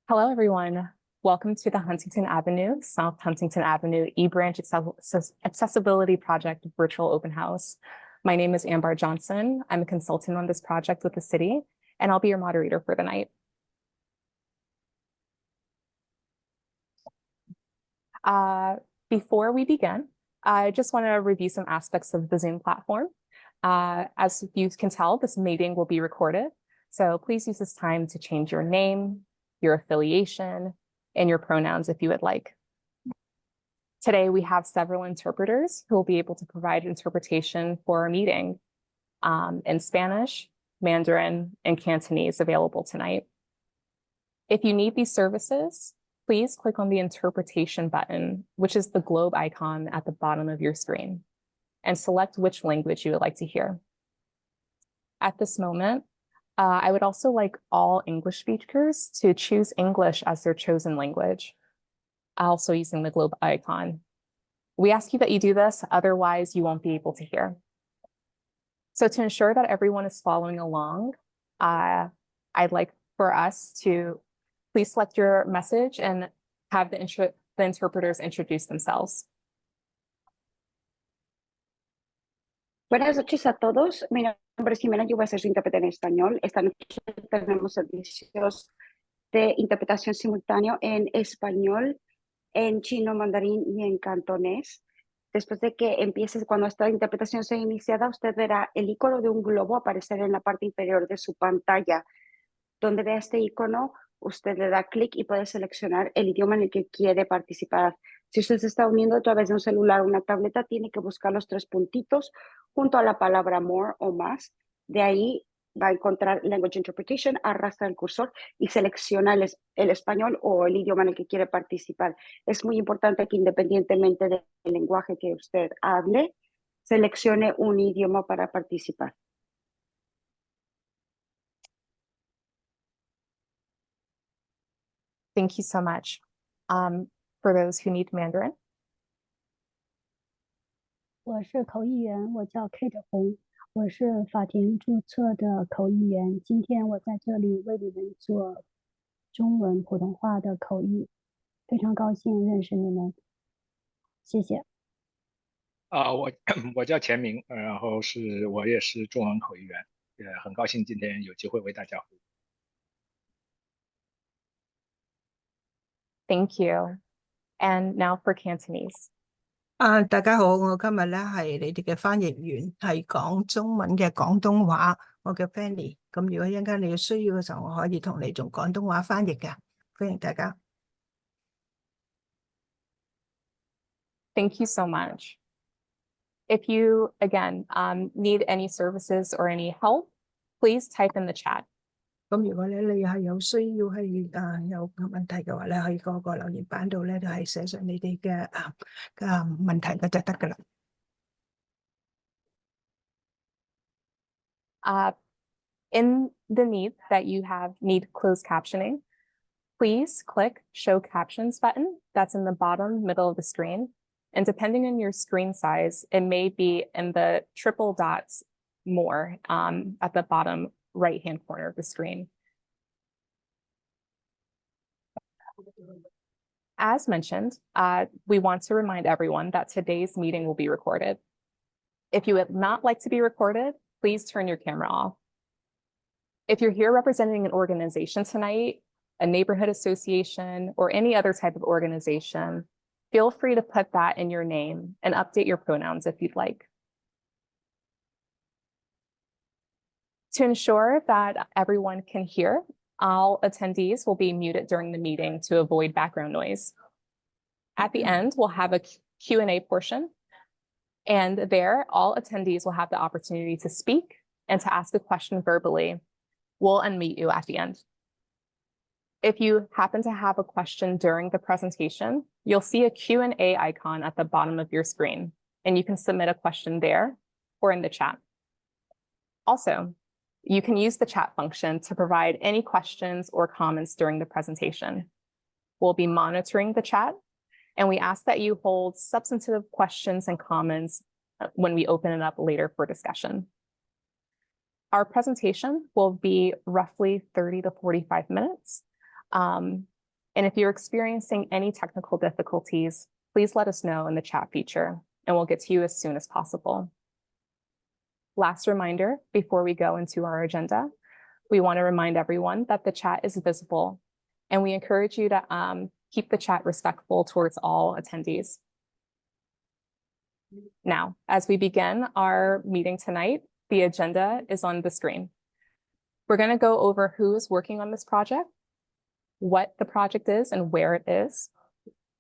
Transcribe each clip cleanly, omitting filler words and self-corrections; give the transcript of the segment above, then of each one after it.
Hello, everyone. Welcome to the Huntington Avenue, South Huntington Avenue eBranch Accessibility Project Virtual Open House. My name is Amber Johnson. I'm a consultant on this project with the city, and I'll be your moderator for the night. Before we begin, I just want to review some aspects of the Zoom platform. As you can tell, this meeting will be recorded, so please use this time to change your name, your affiliation, and your pronouns if you would like. Today, we have several interpreters who will be able to provide interpretation for our meeting in Spanish, Mandarin, and Cantonese available tonight. If you need these services, please click on the interpretation button, which is the globe icon at the bottom of your screen, and select which language you would like to hear. At this moment, I would also like all English speakers to choose English as their chosen language, also using the globe icon. We ask you that you do this, otherwise you won't be able to hear. So to ensure that everyone is following along, I'd like for us to please select your message and have the interpreters introduce themselves. Buenas noches a todos. Mi nombre es Jimena, yo voy a ser su intérprete en español. Esta noche tenemos servicios de interpretación simultáneo en español, en chino, mandarín y en cantonés. Después de que empiece, cuando esta interpretación sea iniciada, usted verá el icono de un globo aparecer en la parte inferior de su pantalla. Donde vea este icono, usted le da clic y puede seleccionar el idioma en el que quiere participar. Si usted se está uniendo a través de un celular o una tableta, tiene que buscar los tres puntitos junto a la palabra more o más. De ahí va a encontrar Language Interpretation, arrastra el cursor y selecciona el español o el idioma en el que quiere participar. Es muy importante que independientemente del lenguaje que usted hable, seleccione un idioma para participar. Thank you so much. For those who need Mandarin. 我是口译员，我叫 Kate 洪，我是法庭注册的口译员。今天我在这里为你们做中文普通话的口译，非常高兴认识你们，谢谢。我叫钱明，然后我也是中文口译员，也很高兴今天有机会为大家服务。Thank you. And now for Cantonese. 大家好，我今日咧係你哋嘅翻譯員，係講中文嘅廣東話。我叫 Fanny， 咁如果一陣間你有需要嘅時候，我可以同你做廣東話翻譯嘅。歡迎大家。Thank you so much. If you, again, need any services or any help, please type in the chat. 咁如果咧你係有需要係有問題嘅話咧，可以嗰個留言板度咧就係寫上你哋嘅問題嘅就得㗎啦。In the need that you need closed captioning, please click Show Captions button. That's in the bottom middle of the screen. And depending on your screen size, it may be in the triple dots more at the bottom right-hand corner of the screen. As mentioned, we want to remind everyone that today's meeting will be recorded. If you would not like to be recorded, please turn your camera off. If you're here representing an organization tonight, a neighborhood association, or any other type of organization, feel free to put that in your name and update your pronouns if you'd like. To ensure that everyone can hear, all attendees will be muted during the meeting to avoid background noise. At the end, we'll have a Q&A portion, and there, all attendees will have the opportunity to speak and to ask a question verbally. We'll unmute you at the end. If you happen to have a question during the presentation, you'll see a Q&A icon at the bottom of your screen, and you can submit a question there or in the chat. Also, you can use the chat function to provide any questions or comments during the presentation. We'll be monitoring the chat, and we ask that you hold substantive questions and comments when we open it up later for discussion. Our presentation will be roughly 30 to 45 minutes. And if you're experiencing any technical difficulties, please let us know in the chat feature, and we'll get to you as soon as possible. Last reminder, before we go into our agenda, we want to remind everyone that the chat is visible, and we encourage you to keep the chat respectful towards all attendees. Now, as we begin our meeting tonight, the agenda is on the screen. We're going to go over who is working on this project, what the project is and where it is,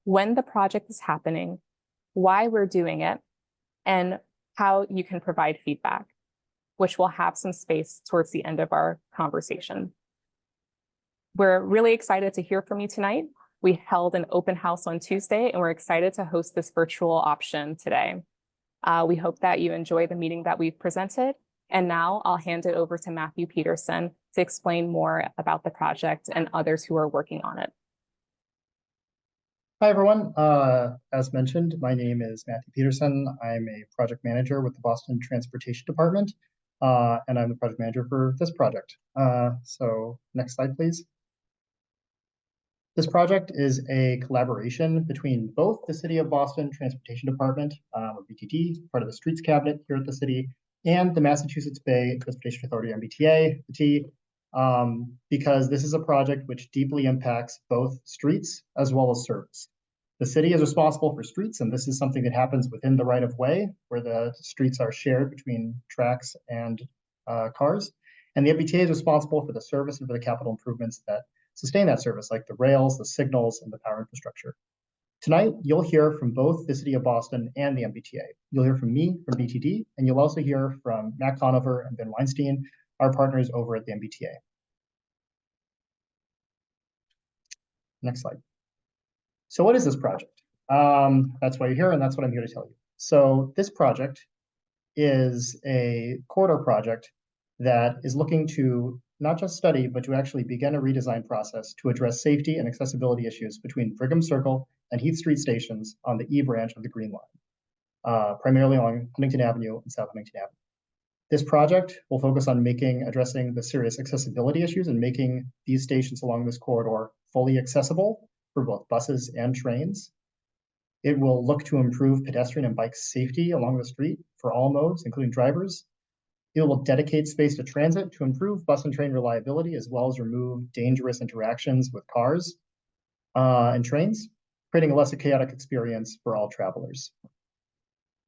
when the project is happening, why we're doing it, and how you can provide feedback, which will have some space towards the end of our conversation. We're really excited to hear from you tonight. We held an open house on Tuesday, and we're excited to host this virtual option today. We hope that you enjoy the meeting that we've presented. And now I'll hand it over to Matthew Peterson to explain more about the project and others who are working on it. Hi, everyone. As mentioned, my name is Matthew Peterson. I'm a project manager with the Boston Transportation Department, and I'm the project manager for this project. So next slide, please. This project is a collaboration between both the City of Boston Transportation Department, or BTD, part of the Streets Cabinet here at the city, and the Massachusetts Bay Transportation Authority, MBTA, the T, because this is a project which deeply impacts both streets as well as service. The city is responsible for streets, and this is something that happens within the right-of-way, where the streets are shared between tracks and cars. And the MBTA is responsible for the service and for the capital improvements that sustain that service, like the rails, the signals, and the power infrastructure. Tonight, you'll hear from both the City of Boston and the MBTA. You'll hear from me, from BTD, and you'll also hear from Matt Conover and Ben Weinstein, our partners over at the MBTA. Next slide. So what is this project? That's why you're here, and that's what I'm here to tell you. So this project is a corridor project that is looking to not just study, but to actually begin a redesign process to address safety and accessibility issues between Brigham Circle and Heath Street stations on the E branch of the Green Line, primarily along Huntington Avenue and South Huntington Avenue. This project will focus on addressing the serious accessibility issues and making these stations along this corridor fully accessible for both buses and trains. It will look to improve pedestrian and bike safety along the street for all modes, including drivers. It will dedicate space to transit to improve bus and train reliability, as well as remove dangerous interactions with cars and trains, creating a less chaotic experience for all travelers.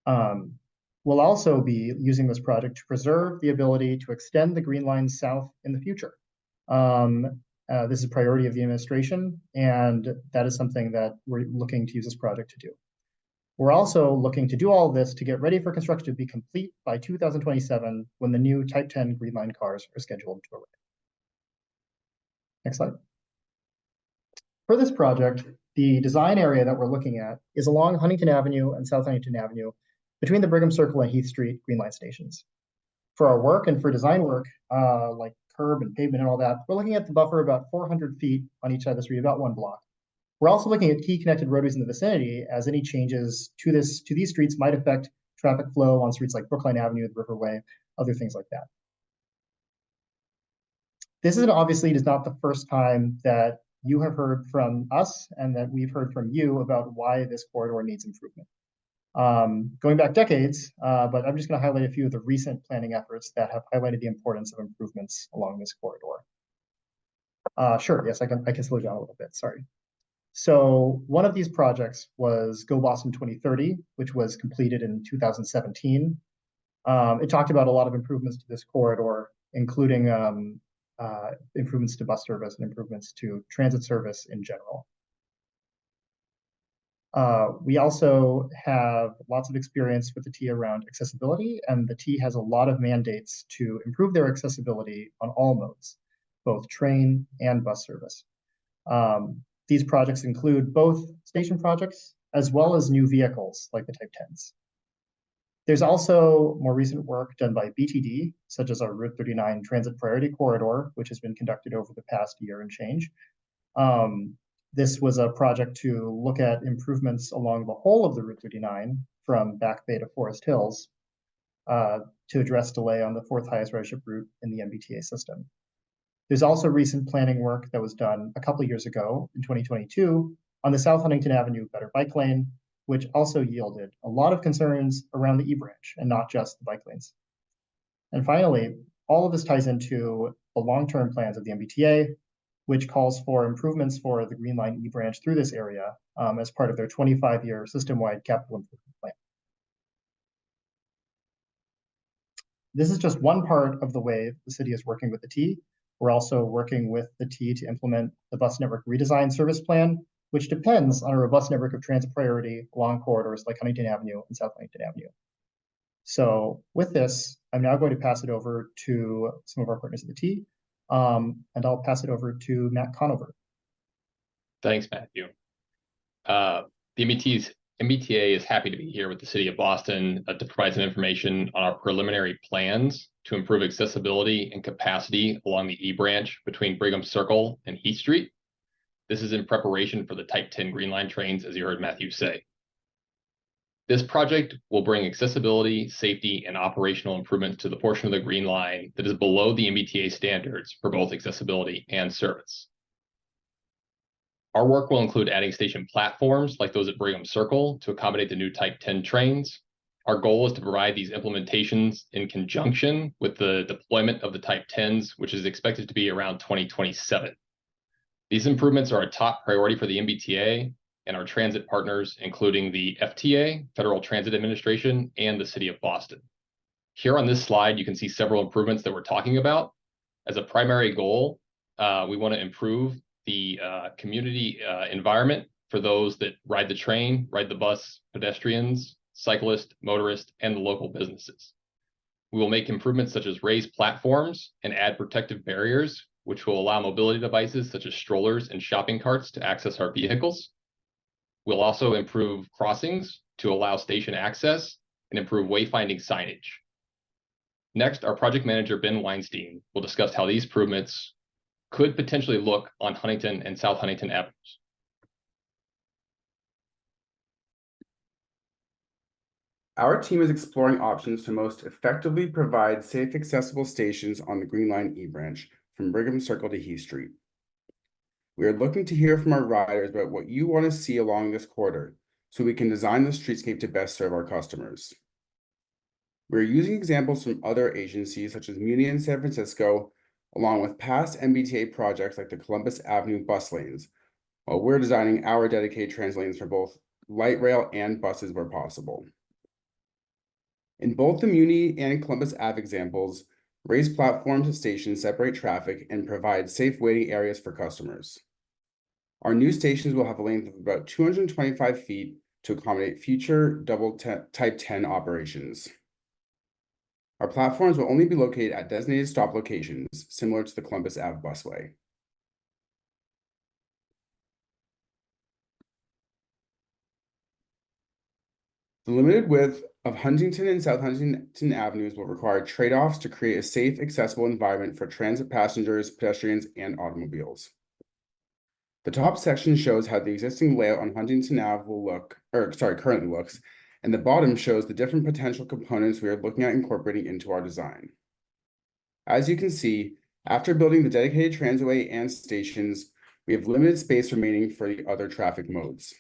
We'll also be using this project to preserve the ability to extend the Green Line south in the future. This is a priority of the administration, and that is something that we're looking to use this project to do. We're also looking to do all of this to get ready for construction to be complete by 2027, when the new Type 10 Green Line cars are scheduled to arrive. Next slide. For this project, the design area that we're looking at is along Huntington Avenue and South Huntington Avenue, between the Brigham Circle and Heath Street Green Line stations. For our work and for design work, like curb and pavement and all that, we're looking at the buffer about 400 feet on each side of the street, about 1 block. We're also looking at key connected roadways in the vicinity, as any changes to these streets might affect traffic flow on streets like Brookline Avenue, the Riverway, other things like that. This is obviously not the first time that you have heard from us and that we've heard from you about why this corridor needs improvement. Going back decades, but I'm just going to highlight a few of the recent planning efforts that have highlighted the importance of improvements along this corridor. Sure, yes, I can slow down a little bit, sorry. So one of these projects was Go Boston 2030, which was completed in 2017. It talked about a lot of improvements to this corridor, including improvements to bus service and improvements to transit service in general. We also have lots of experience with the T around accessibility, and the T has a lot of mandates to improve their accessibility on all modes, both train and bus service. These projects include both station projects as well as new vehicles like the Type 10s. There's also more recent work done by BTD, such as our Route 39 Transit Priority Corridor, which has been conducted over the past year and change. This was a project to look at improvements along the whole of the Route 39 from Back Bay to Forest Hills to address delay on the 4th highest ridership route in the MBTA system. There's also recent planning work that was done a couple of years ago in 2022 on the South Huntington Avenue better bike lane, which also yielded a lot of concerns around the E-branch and not just the bike lanes. And finally, all of this ties into the long-term plans of the MBTA, which calls for improvements for the Green Line E-branch through this area as part of their 25-year system-wide capital improvement plan. This is just one part of the way the city is working with the T. We're also working with the T to implement the bus network redesign service plan, which depends on a robust network of transit priority along corridors like Huntington Avenue and South Huntington Avenue. So with this, I'm now going to pass it over to some of our partners at the T, and I'll pass it over to Matt Conover. Thanks, Matthew. The MBTA is happy to be here with the City of Boston to provide some information on our preliminary plans to improve accessibility and capacity along the E-branch between Brigham Circle and Heath Street. This is in preparation for the Type 10 Green Line trains, as you heard Matthew say. This project will bring accessibility, safety, and operational improvements to the portion of the Green Line that is below the MBTA standards for both accessibility and service. Our work will include adding station platforms like those at Brigham Circle to accommodate the new Type 10 trains. Our goal is to provide these implementations in conjunction with the deployment of the Type 10s, which is expected to be around 2027. These improvements are a top priority for the MBTA and our transit partners, including the FTA, Federal Transit Administration, and the City of Boston. Here on this slide, you can see several improvements that we're talking about. As a primary goal, we want to improve the community environment for those that ride the train, ride the bus, pedestrians, cyclists, motorists, and the local businesses. We will make improvements such as raise platforms and add protective barriers, which will allow mobility devices such as strollers and shopping carts to access our vehicles. We'll also improve crossings to allow station access and improve wayfinding signage. Next, our project manager, Ben Weinstein, will discuss how these improvements could potentially look on Huntington and South Huntington Avenues. Our team is exploring options to most effectively provide safe, accessible stations on the Green Line E-branch from Brigham Circle to Heath Street. We are looking to hear from our riders about what you want to see along this corridor so we can design the streetscape to best serve our customers. We're using examples from other agencies such as Muni in San Francisco, along with past MBTA projects like the Columbus Avenue bus lanes, while we're designing our dedicated trans lanes for both light rail and buses where possible. In both the Muni and Columbus Ave examples, raised platforms at stations separate traffic and provide safe waiting areas for customers. Our new stations will have a length of about 225 feet to accommodate future double Type 10 operations. Our platforms will only be located at designated stop locations, similar to the Columbus Ave busway. The limited width of Huntington and South Huntington Avenues will require trade-offs to create a safe, accessible environment for transit passengers, pedestrians, and automobiles. The top section shows how the existing layout on Huntington Ave currently looks, and the bottom shows the different potential components we are looking at incorporating into our design. As you can see, after building the dedicated transitway and stations, we have limited space remaining for the other traffic modes.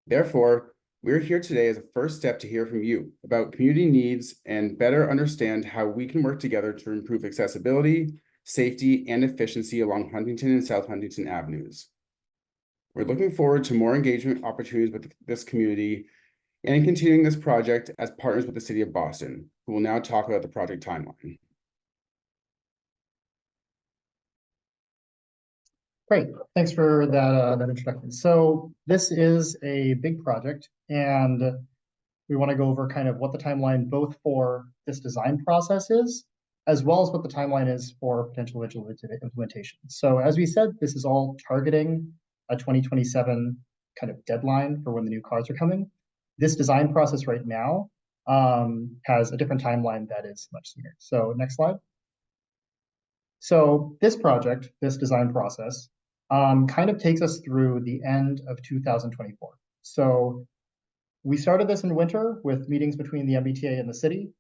Therefore, we're here today as a first step to hear from you about community needs and better understand how we can work together to improve accessibility, safety, and efficiency along Huntington and South Huntington Avenues. We're looking forward to more engagement opportunities with this community and in continuing this project as partners with the City of Boston, who will now talk about the project timeline. Great, thanks for that introduction. So this is a big project, and we want to go over kind of what the timeline both for this design process is, as well as what the timeline is for potential implementation. So as we said, this is all targeting a 2027 kind of deadline for when the new cars are coming. This design process right now has a different timeline that is much sooner. So next slide. So this project, this design process, kind of takes us through the end of 2024. So we started this in winter with meetings between the MBTA and the city,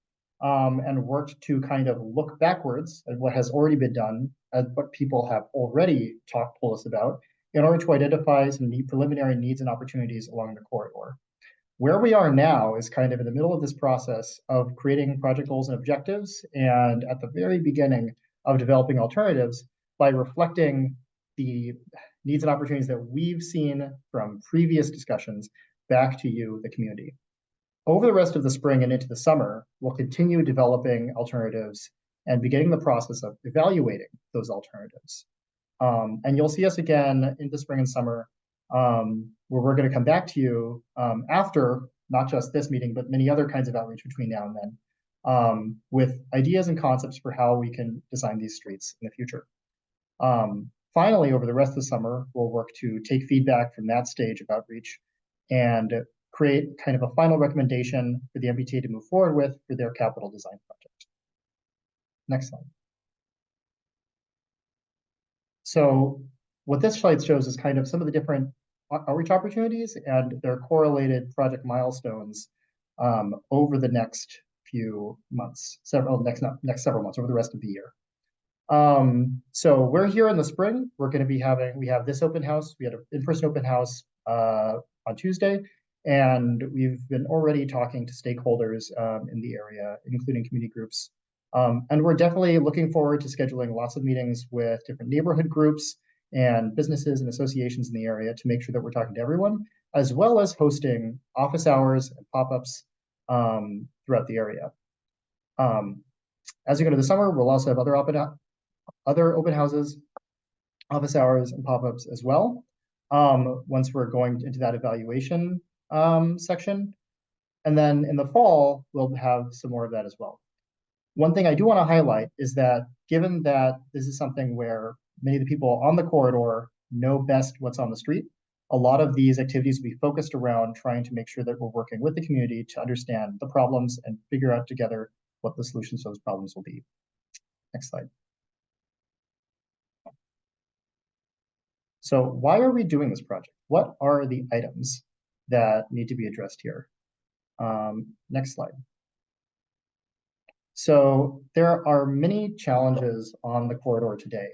and worked to kind of look backwards at what has already been done as what people have already told us about in order to identify some preliminary needs and opportunities along the corridor. Where we are now is kind of in the middle of this process of creating project goals and objectives, and at the very beginning of developing alternatives by reflecting the needs and opportunities that we've seen from previous discussions back to you, the community. Over the rest of the spring and into the summer, we'll continue developing alternatives and beginning the process of evaluating those alternatives. And you'll see us again in the spring and summer, where we're going to come back to you after not just this meeting, but many other kinds of outreach between now and then, with ideas and concepts for how we can design these streets in the future. Finally, over the rest of the summer, we'll work to take feedback from that stage of outreach and create kind of a final recommendation for the MBTA to move forward with for their capital design project. Next slide. So what this slide shows is kind of some of the different outreach opportunities and their correlated project milestones over the next few months, next several months, over the rest of the year. So we're here in the spring. We're going to be we have this open house. We had an in-person open house on Tuesday, and we've been already talking to stakeholders in the area, including community groups. And we're definitely looking forward to scheduling lots of meetings with different neighborhood groups and businesses and associations in the area to make sure that we're talking to everyone, as well as hosting office hours and pop-ups throughout the area. As we go to the summer, we'll also have other open houses, office hours, and pop-ups as well, once we're going into that evaluation section. And then in the fall, we'll have some more of that as well. One thing I do want to highlight is that given that this is something where many of the people on the corridor know best what's on the street, a lot of these activities will be focused around trying to make sure that we're working with the community to understand the problems and figure out together what the solutions to those problems will be. Next slide. So why are we doing this project? What are the items that need to be addressed here? Next slide. So there are many challenges on the corridor today.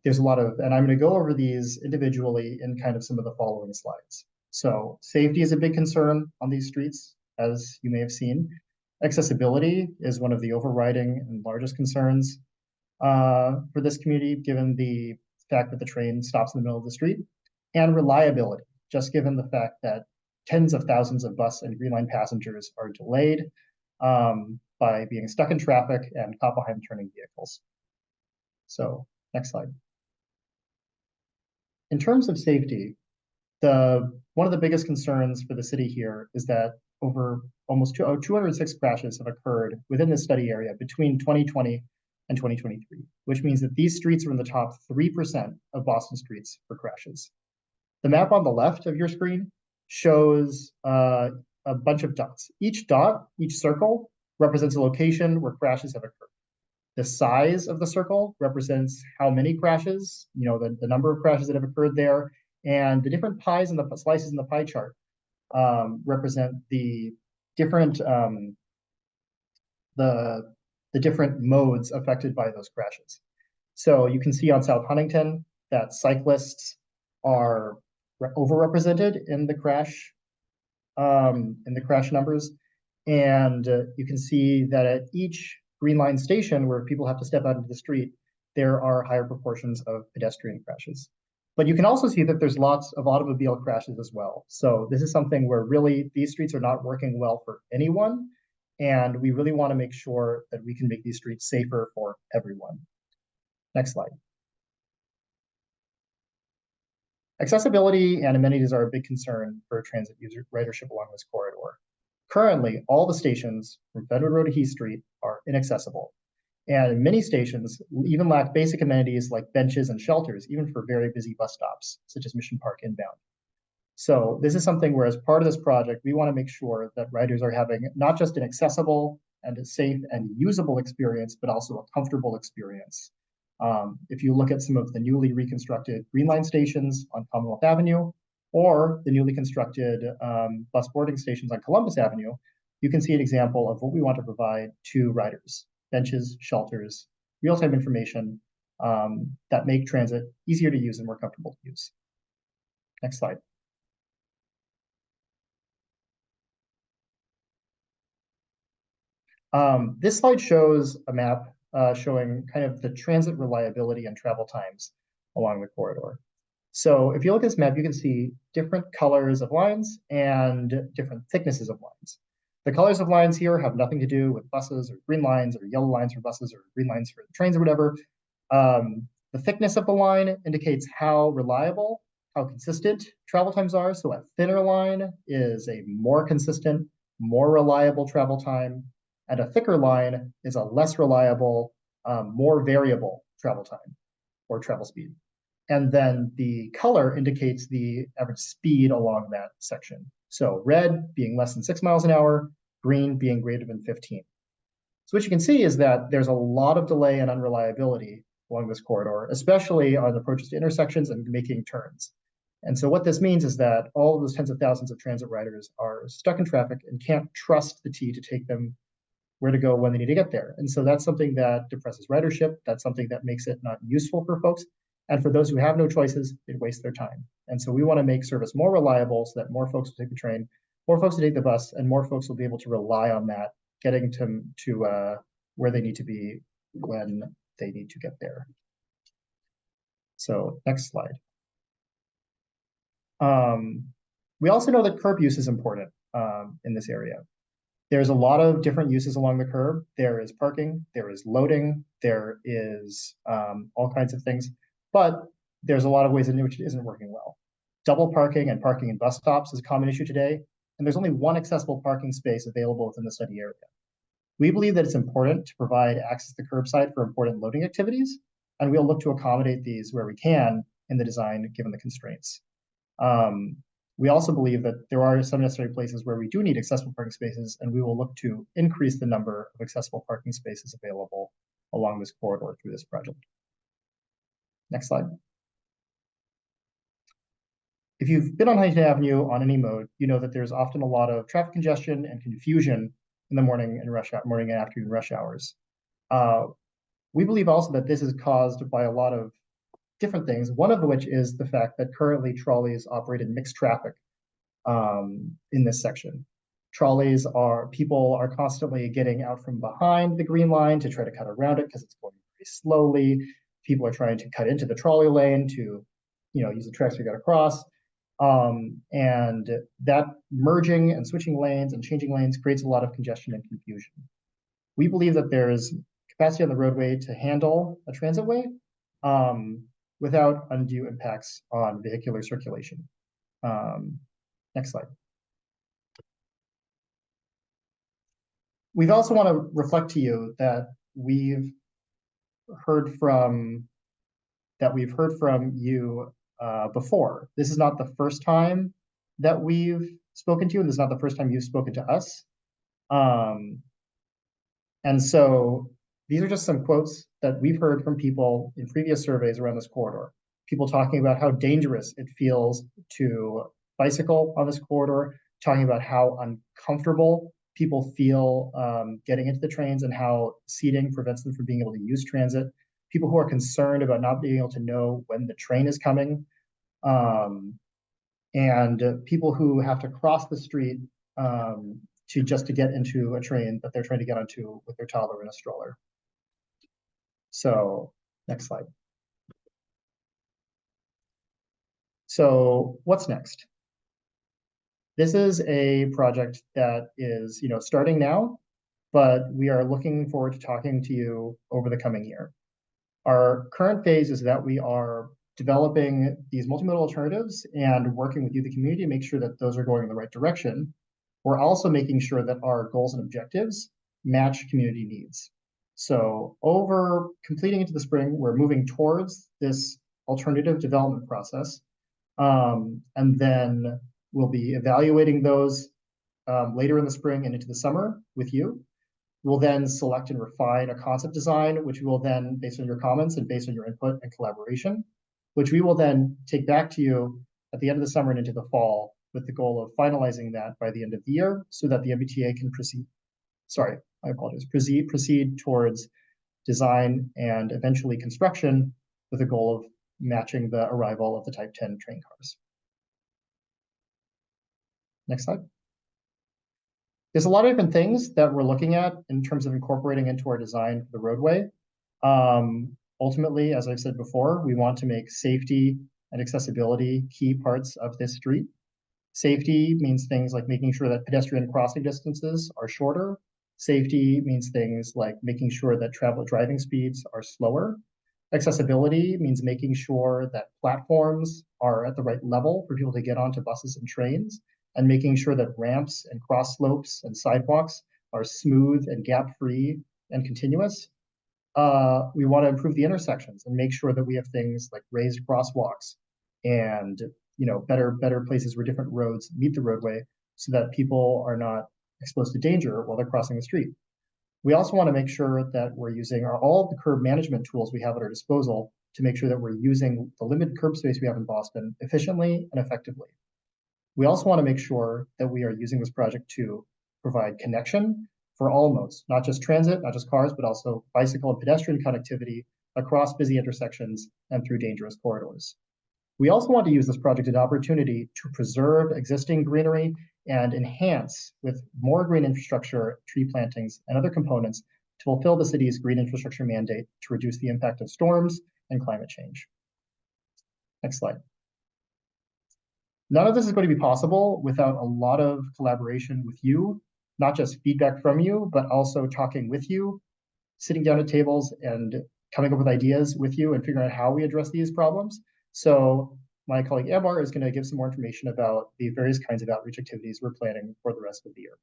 There's a lot of, and I'm going to go over these individually in kind of some of the following slides. So safety is a big concern on these streets, as you may have seen. Accessibility is one of the overriding and largest concerns for this community, given the fact that the train stops in the middle of the street. And reliability, just given the fact that tens of thousands of bus and Green Line passengers are delayed by being stuck in traffic and caught behind turning vehicles. So next slide. In terms of safety, one of the biggest concerns for the city here is that over almost 206 crashes have occurred within this study area between 2020 and 2023, which means that these streets are in the top 3% of Boston streets for crashes. The map on the left of your screen shows a bunch of dots. Each dot, each circle, represents a location where crashes have occurred. The size of the circle represents how many crashes, the number of crashes that have occurred there, and the different pies and the slices in the pie chart represent the different different modes affected by those crashes. So you can see on South Huntington that cyclists are overrepresented in the crash numbers, and you can see that at each Green Line station where people have to step out into the street, there are higher proportions of pedestrian crashes. But you can also see that there's lots of automobile crashes as well. So this is something where really these streets are not working well for anyone, and we really want to make sure that we can make these streets safer for everyone. Next slide. Accessibility and amenities are a big concern for transit user ridership along this corridor. Currently, all the stations from Federal Road to Heath Street are inaccessible. And many stations even lack basic amenities like benches and shelters, even for very busy bus stops, such as Mission Park inbound. So this is something where, as part of this project, we want to make sure that riders are having not just an accessible and a safe and usable experience, but also a comfortable experience. If you look at some of the newly reconstructed Green Line stations on Commonwealth Avenue, or the newly constructed bus boarding stations on Columbus Avenue, you can see an example of what we want to provide to riders: benches, shelters, real-time information that make transit easier to use and more comfortable to use. Next slide. This slide shows a map showing kind of the transit reliability and travel times along the corridor. So if you look at this map, you can see different colors of lines and different thicknesses of lines. The colors of lines here have nothing to do with buses or green lines or yellow lines for buses or green lines for trains or whatever. The thickness of the line indicates how reliable, how consistent travel times are. So a thinner line is a more consistent, more reliable travel time, and a thicker line is a less reliable, more variable travel time or travel speed. And then the color indicates the average speed along that section. So red being less than 6 miles an hour, green being greater than 15. So what you can see is that there's a lot of delay and unreliability along this corridor, especially on approaches to intersections and making turns. And so what this means is that all of those tens of thousands of transit riders are stuck in traffic and can't trust the T to take them where to go when they need to get there. And so that's something that depresses ridership. That's something that makes it not useful for folks. And for those who have no choices, it wastes their time. And so we want to make service more reliable so that more folks will take the train, more folks will take the bus, and more folks will be able to rely on that, getting to where they need to be when they need to get there. So next slide. We also know that curb use is important in this area. There's a lot of different uses along the curb. There is parking, there is loading, there is all kinds of things, but there's a lot of ways in which it isn't working well. Double parking and parking in bus stops is a common issue today, and there's only one accessible parking space available within the study area. We believe that it's important to provide access to the curbside for important loading activities, and we'll look to accommodate these where we can in the design given the constraints. We also believe that there are some necessary places where we do need accessible parking spaces, and we will look to increase the number of accessible parking spaces available along this corridor through this project. Next slide. If you've been on Huntington Avenue on any mode, you know that there's often a lot of traffic congestion and confusion in the morning and afternoon rush hours. We believe also that this is caused by a lot of different things, one of which is the fact that currently trolleys operate in mixed traffic in this section. People are constantly getting out from behind the green line to try to cut around it because it's going very slowly. People are trying to cut into the trolley lane to, use the tracks to get across. And that merging and switching lanes and changing lanes creates a lot of congestion and confusion. We believe that there's capacity on the roadway to handle a transitway without undue impacts on vehicular circulation. Next slide. We also want to reflect to you that we've heard from you before. This is not the first time that we've spoken to you, and this is not the first time you've spoken to us. And so these are just some quotes that we've heard from people in previous surveys around this corridor. People talking about how dangerous it feels to bicycle on this corridor, talking about how uncomfortable people feel getting into the trains and how seating prevents them from being able to use transit. People who are concerned about not being able to know when the train is coming. And people who have to cross the street to get into a train that they're trying to get onto with their toddler in a stroller. So next slide. So what's next? This is a project that is, starting now, but we are looking forward to talking to you over the coming year. Our current phase is that we are developing these multimodal alternatives and working with you, the community, to make sure that those are going in the right direction. We're also making sure that our goals and objectives match community needs. So over completing into the spring, we're moving towards this alternative development process. And then we'll be evaluating those later in the spring and into the summer with you. We'll then select and refine a concept design, which we will then, based on your comments and based on your input and collaboration, which we will then take back to you at the end of the summer and into the fall with the goal of finalizing that by the end of the year so that the MBTA can proceed towards design, and eventually construction with a goal of matching the arrival of the Type 10 train cars. Next slide. There's a lot of different things that we're looking at in terms of incorporating into our design for the roadway. Ultimately, as I've said before, we want to make safety and accessibility key parts of this street. Safety means things like making sure that pedestrian crossing distances are shorter. Safety means things like making sure that driving speeds are slower. Accessibility means making sure that platforms are at the right level for people to get onto buses and trains, and making sure that ramps and cross slopes and sidewalks are smooth and gap-free and continuous. We want to improve the intersections and make sure that we have things like raised crosswalks and better places where different roads meet the roadway so that people are not exposed to danger while they're crossing the street. We also want to make sure that we're using all of the curb management tools we have at our disposal to make sure that we're using the limited curb space we have in Boston efficiently and effectively. We also want to make sure that we are using this project to provide connection for all modes, not just transit, not just cars, but also bicycle and pedestrian connectivity across busy intersections and through dangerous corridors. We also want to use this project as an opportunity to preserve existing greenery and enhance with more green infrastructure, tree plantings, and other components to fulfill the city's green infrastructure mandate to reduce the impact of storms and climate change. Next slide. None of this is going to be possible without a lot of collaboration with you, not just feedback from you, but also talking with you, sitting down at tables and coming up with ideas with you and figuring out how we address these problems. So my colleague Amar is going to give some more information about the various kinds of outreach activities we're planning for the rest of the year.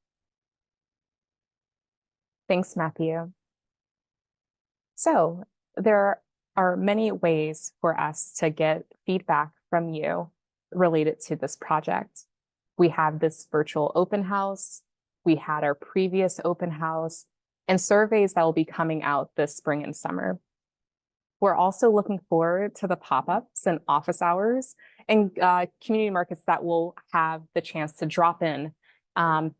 Thanks, Matthew. So there are many ways for us to get feedback from you related to this project. We have this virtual open house. We had our previous open house and surveys that will be coming out this spring and summer. We're also looking forward to the pop-ups and office hours and community markets that will have the chance to drop in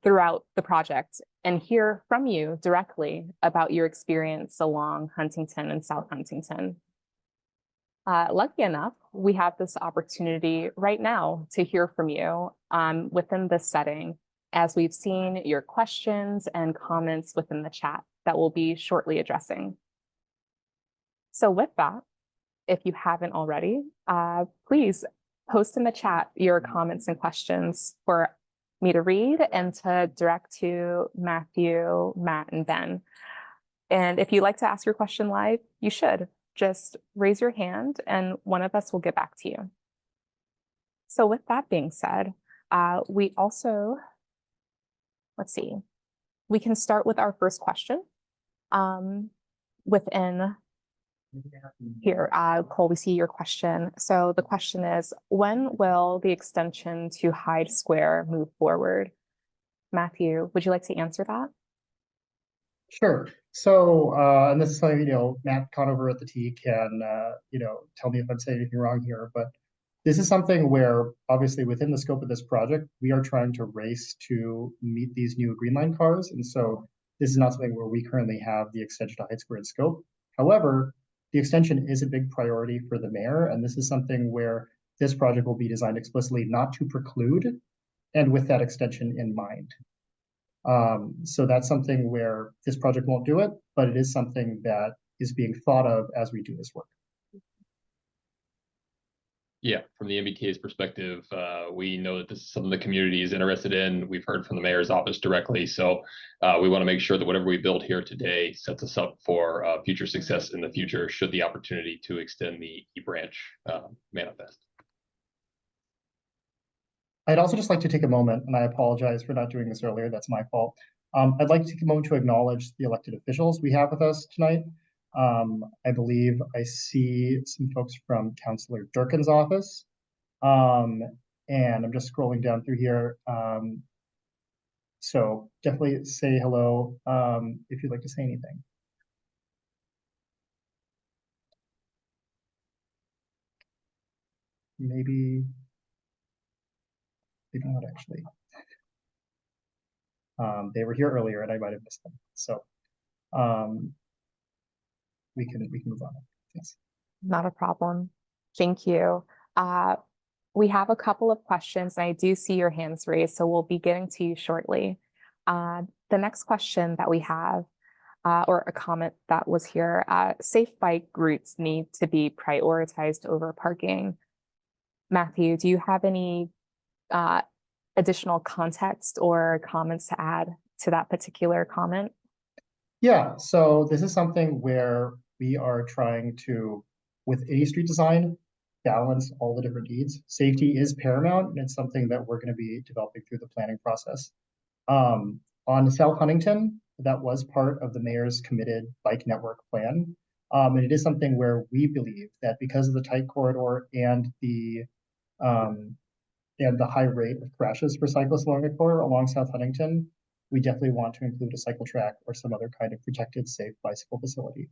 throughout the project and hear from you directly about your experience along Huntington and South Huntington. Lucky enough, we have this opportunity right now to hear from you within this setting, as we've seen your questions and comments within the chat that we'll be shortly addressing. So with that, if you haven't already, please post in the chat your comments and questions for me to read and to direct to Matthew, Matt, and Ben. And if you'd like to ask your question live, you should. Just raise your hand and one of us will get back to you. So with that being said, we also, let's see, we can start with our first question within here. Cole, we see your question. So the question is, when will the extension to Hyde Square move forward? Matthew, would you like to answer that? Sure. So, and this is something, Matt Conover at the T can, tell me if I'm saying anything wrong here, but this is something where obviously within the scope of this project, we are trying to race to meet these new Green Line cars. And so this is not something where we currently have the extension to Hyde Square in scope. However, the extension is a big priority for the mayor. And this is something where this project will be designed explicitly not to preclude and with that extension in mind. So that's something where this project won't do it, but it is something that is being thought of as we do this work. Yeah, from the MBTA's perspective, we know that this is something the community is interested in. We've heard from the mayor's office directly. So we want to make sure that whatever we build here today sets us up for future success in the future, should the opportunity to extend the eBranch manifest. I'd also just like to take a moment, and I apologize for not doing this earlier, that's my fault. I'd like to take a moment to acknowledge the elected officials we have with us tonight. I believe I see some folks from Councillor Durkin's office, and I'm just scrolling down through here. So definitely say hello if you'd like to say anything. Maybe not actually. They were here earlier and I might have missed them. So we can move on. Thanks. Not a problem. Thank you. We have a couple of questions, and I do see your hands raised, so we'll be getting to you shortly. The next question that we have, or a comment that was here, safe bike routes need to be prioritized over parking. Matthew, do you have any additional context or comments to add to that particular comment? Yeah, so this is something where we are trying to, with any street design, balance all the different needs. Safety is paramount, and it's something that we're going to be developing through the planning process. On South Huntington, that was part of the mayor's committed bike network plan. And it is something where we believe that because of the tight corridor and the high rate of crashes for cyclists along the corridor along South Huntington, we definitely want to include a cycle track or some other kind of protected, safe bicycle facility.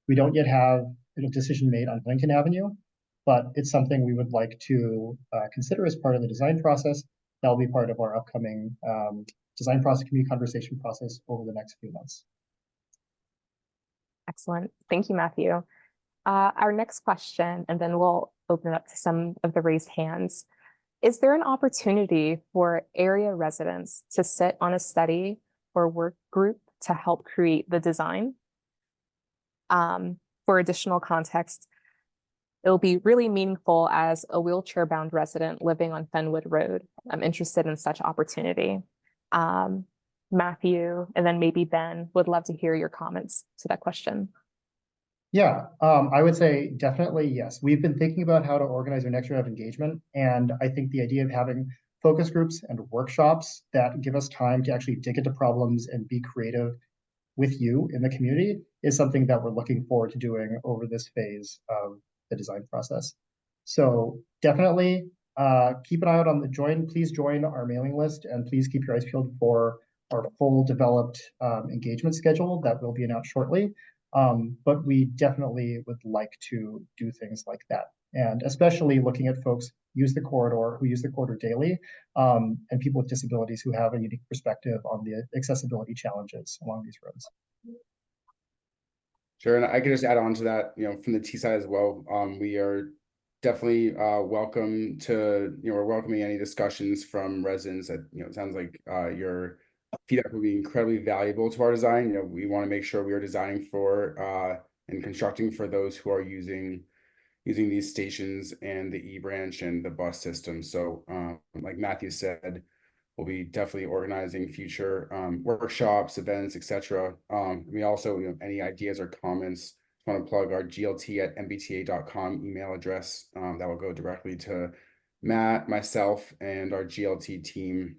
We don't yet have a decision made on Huntington Avenue, but it's something we would like to consider as part of the design process. That'll be part of our upcoming design process, community conversation process over the next few months. Excellent. Thank you, Matthew. Our next question, and then we'll open it up to some of the raised hands. Is there an opportunity for area residents to sit on a study or work group to help create the design? For additional context, it'll be really meaningful as a wheelchair-bound resident living on Fenwood Road. I'm interested in such opportunity. Matthew, and then maybe Ben, would love to hear your comments to that question. Yeah, I would say definitely yes. We've been thinking about how to organize our next round of engagement, and I think the idea of having focus groups and workshops that give us time to actually dig into problems and be creative with you in the community is something that we're looking forward to doing over this phase of the design process. So definitely keep an eye out on please join our mailing list, and please keep your eyes peeled for our full developed engagement schedule that will be announced shortly. But we definitely would like to do things like that. And especially looking at folks who use the corridor daily, and people with disabilities who have a unique perspective on the accessibility challenges along these roads. Sure, and I can just add on to that, from the T side as well. We are definitely welcome to, we're welcoming any discussions from residents that, it sounds like your feedback will be incredibly valuable to our design. We want to make sure we are designing for and constructing for those who are using these stations and the e-branch and the bus system. So like Matthew said, we'll be definitely organizing future workshops, events, etc. We also, any ideas or comments, want to plug our glt@mbta.com email address that will go directly to Matt, myself, and our GLT team,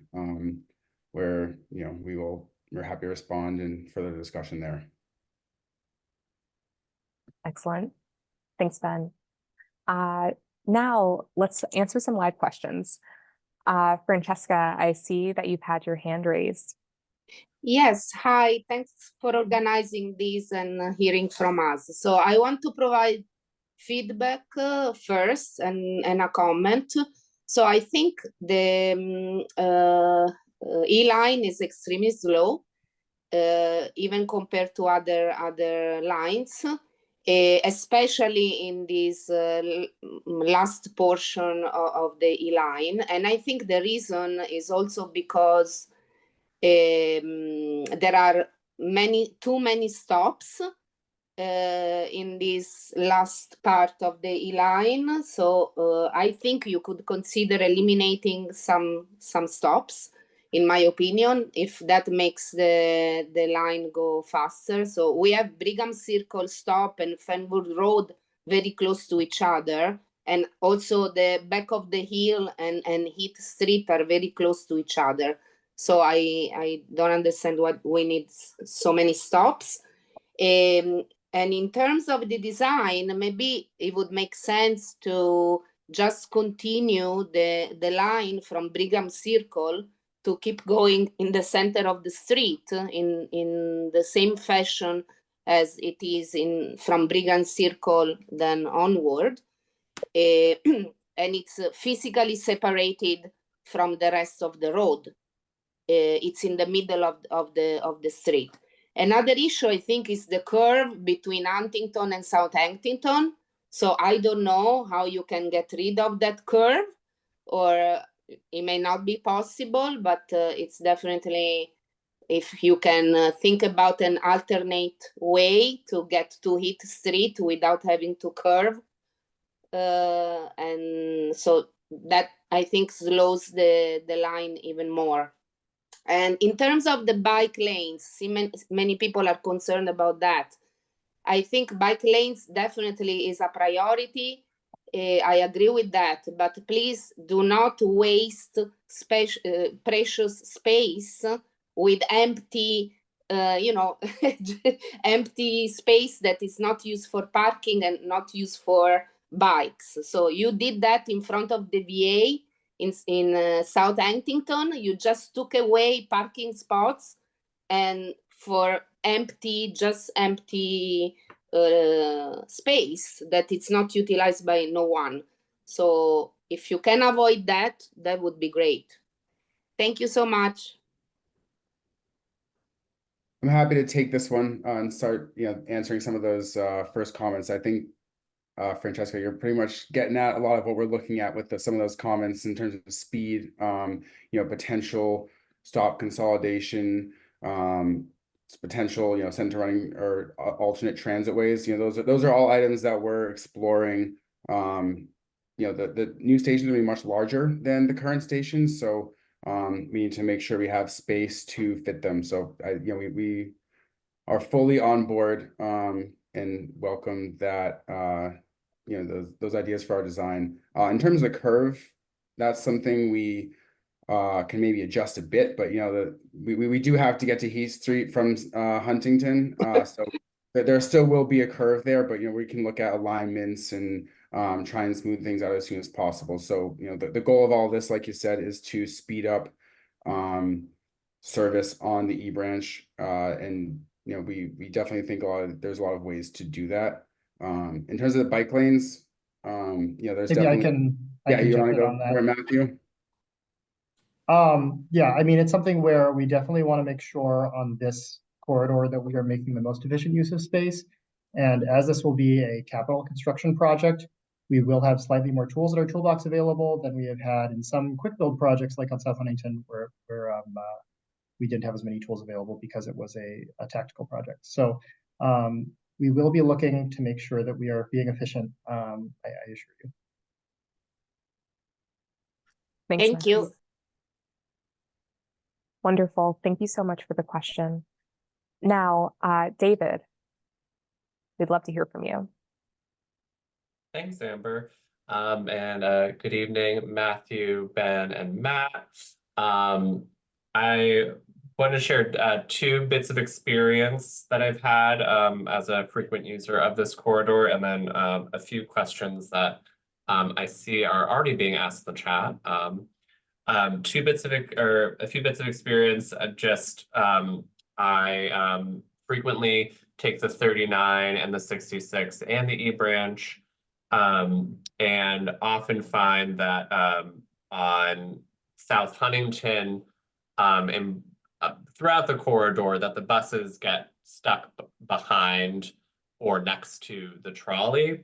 where we're happy to respond and further discussion there. Excellent. Thanks, Ben. Now let's answer some live questions. Francesca, I see that you've had your hand raised. Yes, hi, thanks for organizing this and hearing from us. So I want to provide feedback first and a comment. So I think the E-line is extremely slow, even compared to other lines, especially in this last portion of the E-line. And I think the reason is also because there are too many stops in this last part of the E-line. So I think you could consider eliminating some stops, in my opinion, if that makes the line go faster. So we have Brigham Circle stop and Fenwood Road very close to each other. And also the back of the hill and Heath Street are very close to each other. So I don't understand why we need so many stops. And in terms of the design, maybe it would make sense to just continue the line from Brigham Circle to keep going in the center of the street in the same fashion as it is from Brigham Circle then onward. And it's physically separated from the rest of the road. It's in the middle of the street. Another issue, I think, is the curve between Huntington and South Huntington. So I don't know how you can get rid of that curve, or it may not be possible, but it's definitely, if you can think about an alternate way to get to Heath Street without having to curve. And so that, I think, slows the line even more. And in terms of the bike lanes, many people are concerned about that. I think bike lanes definitely is a priority. I agree with that, but please do not waste precious space with empty, empty space that is not used for parking and not used for bikes. So you did that in front of the VA in South Huntington. You just took away parking spots, and for just empty space that it's not utilized by no one. So if you can avoid that, that would be great. Thank you so much. I'm happy to take this one and start, answering some of those first comments. I think, Francesca, you're pretty much getting at a lot of what we're looking at with some of those comments in terms of speed, potential stop consolidation, potential, center running or alternate transit ways. Those are all items that we're exploring. The new stations will be much larger than the current stations, so we need to make sure we have space to fit them. So we are fully on board and welcome that those ideas for our design. In terms of the curve, that's something we can maybe adjust a bit, but we do have to get to Heath Street from Huntington, so there still will be a curve there, but we can look at alignments and try and smooth things out as soon as possible. So the goal of all this, like you said, is to speed up service on the E-branch, and we definitely think there's a lot of ways to do that. In terms of the bike lanes, there's Maybe definitely I can you want jump to in go on that. for it, Matthew? Yeah, I mean, it's something where we definitely want to make sure on this corridor that we are making the most efficient use of space. And as this will be a capital construction project, we will have slightly more tools in our toolbox available than we have had in some quick build projects like on South Huntington, where we didn't have as many tools available because it was a tactical project. So we will be looking to make sure that we are being efficient, I assure you. Thanks, Thank Matthew. you. Wonderful. Thank you so much for the question. Now, David, we'd love to hear from you. Thanks, Amber. And good evening, Matthew, Ben, and Matt. I want to share 2 bits of experience that I've had as a frequent user of this corridor, and then a few questions that I see are already being asked in the chat. A few bits of experience. I frequently take the 39 and the 66 and the E-branch, and often find that on South Huntington and throughout the corridor that the buses get stuck behind or next to the trolley.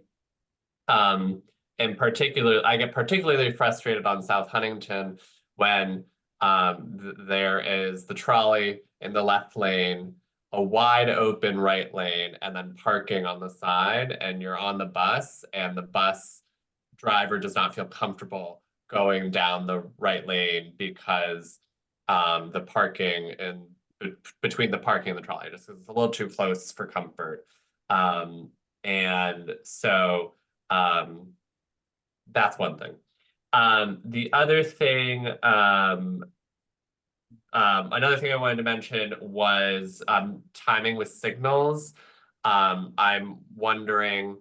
In particular, I get particularly frustrated on South Huntington when there is the trolley in the left lane, a wide open right lane, and then parking on the side, and you're on the bus, and the bus driver does not feel comfortable going down the right lane because the parking and between the parking and the trolley just is a little too close for comfort. And so that's one thing. The other thing, another thing I wanted to mention was timing with signals. I'm wondering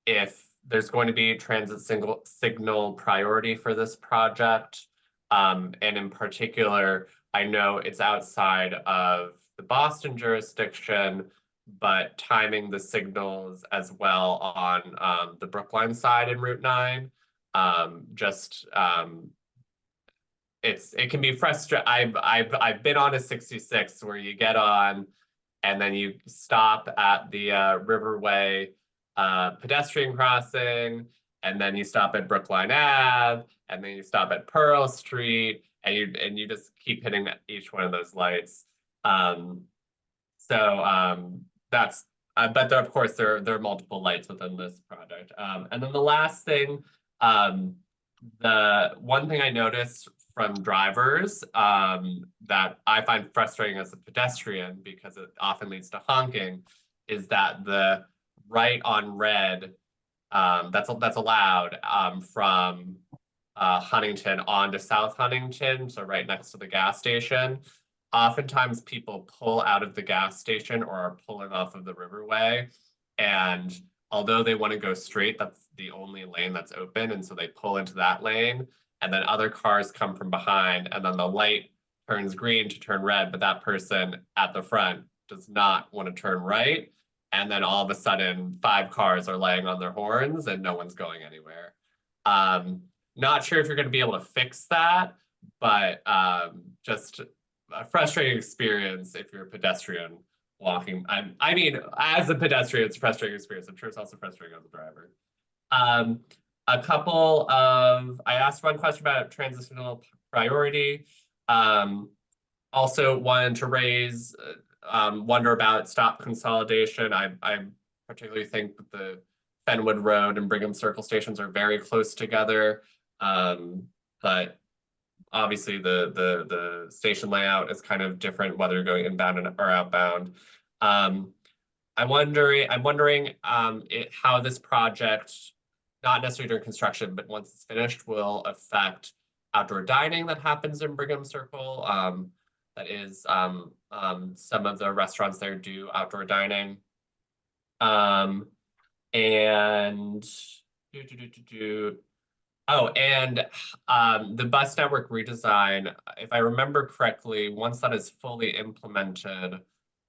if there's going to be transit signal priority for this project. And in particular, I know it's outside of the Boston jurisdiction, but timing the signals as well on the Brookline side in Route 9, it can be frustrating. I've been on a 66 where you get on and then you stop at the Riverway pedestrian crossing, and then you stop at Brookline Ave, and then you stop at Pearl Street, and you just keep hitting each one of those lights. That's but there, of course, there are multiple lights within this project. And then the last thing, the one thing I noticed from drivers that I find frustrating as a pedestrian, because it often leads to honking, is that the right on red that's allowed from Huntington onto South Huntington, so right next to the gas station. Oftentimes people pull out of the gas station or are pulling off of the Riverway, and although they want to go straight, that's the only lane that's open, and so they pull into that lane, and then other cars come from behind, and then the light turns green to turn red, but that person at the front does not want to turn right, and then all of a sudden 5 cars are laying on their horns and no one's going anywhere. Not sure if you're going to be able to fix that, but just a frustrating experience if you're a pedestrian walking. I mean, as a pedestrian, it's a frustrating experience. I'm sure it's also frustrating as a driver. A couple of, I asked one question about transitional priority. Also wanted to raise, wonder about stop consolidation. I particularly think that the Fenwood Road and Brigham Circle stations are very close together. But obviously the station layout is kind of different whether you're going inbound or outbound. I'm wondering how this project, not necessarily during construction, but once it's finished, will affect outdoor dining that happens in Brigham Circle. That is, some of the restaurants there do outdoor dining. And the bus network redesign, if I remember correctly, once that is fully implemented,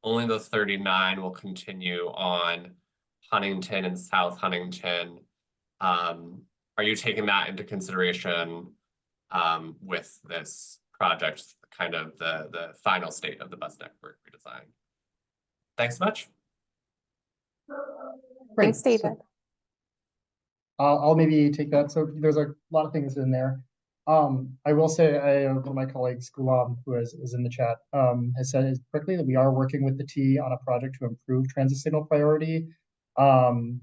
only the 39 will continue on Huntington and South Huntington. Are you taking that into consideration with this project, kind of the final state of the bus network redesign? Thanks so much. Great. Thanks, David. So, I'll maybe take that. So there's a lot of things in there. I will say, one of my colleagues, Gulam, who is in the chat, has said correctly that we are working with the T on a project to improve transit signal priority and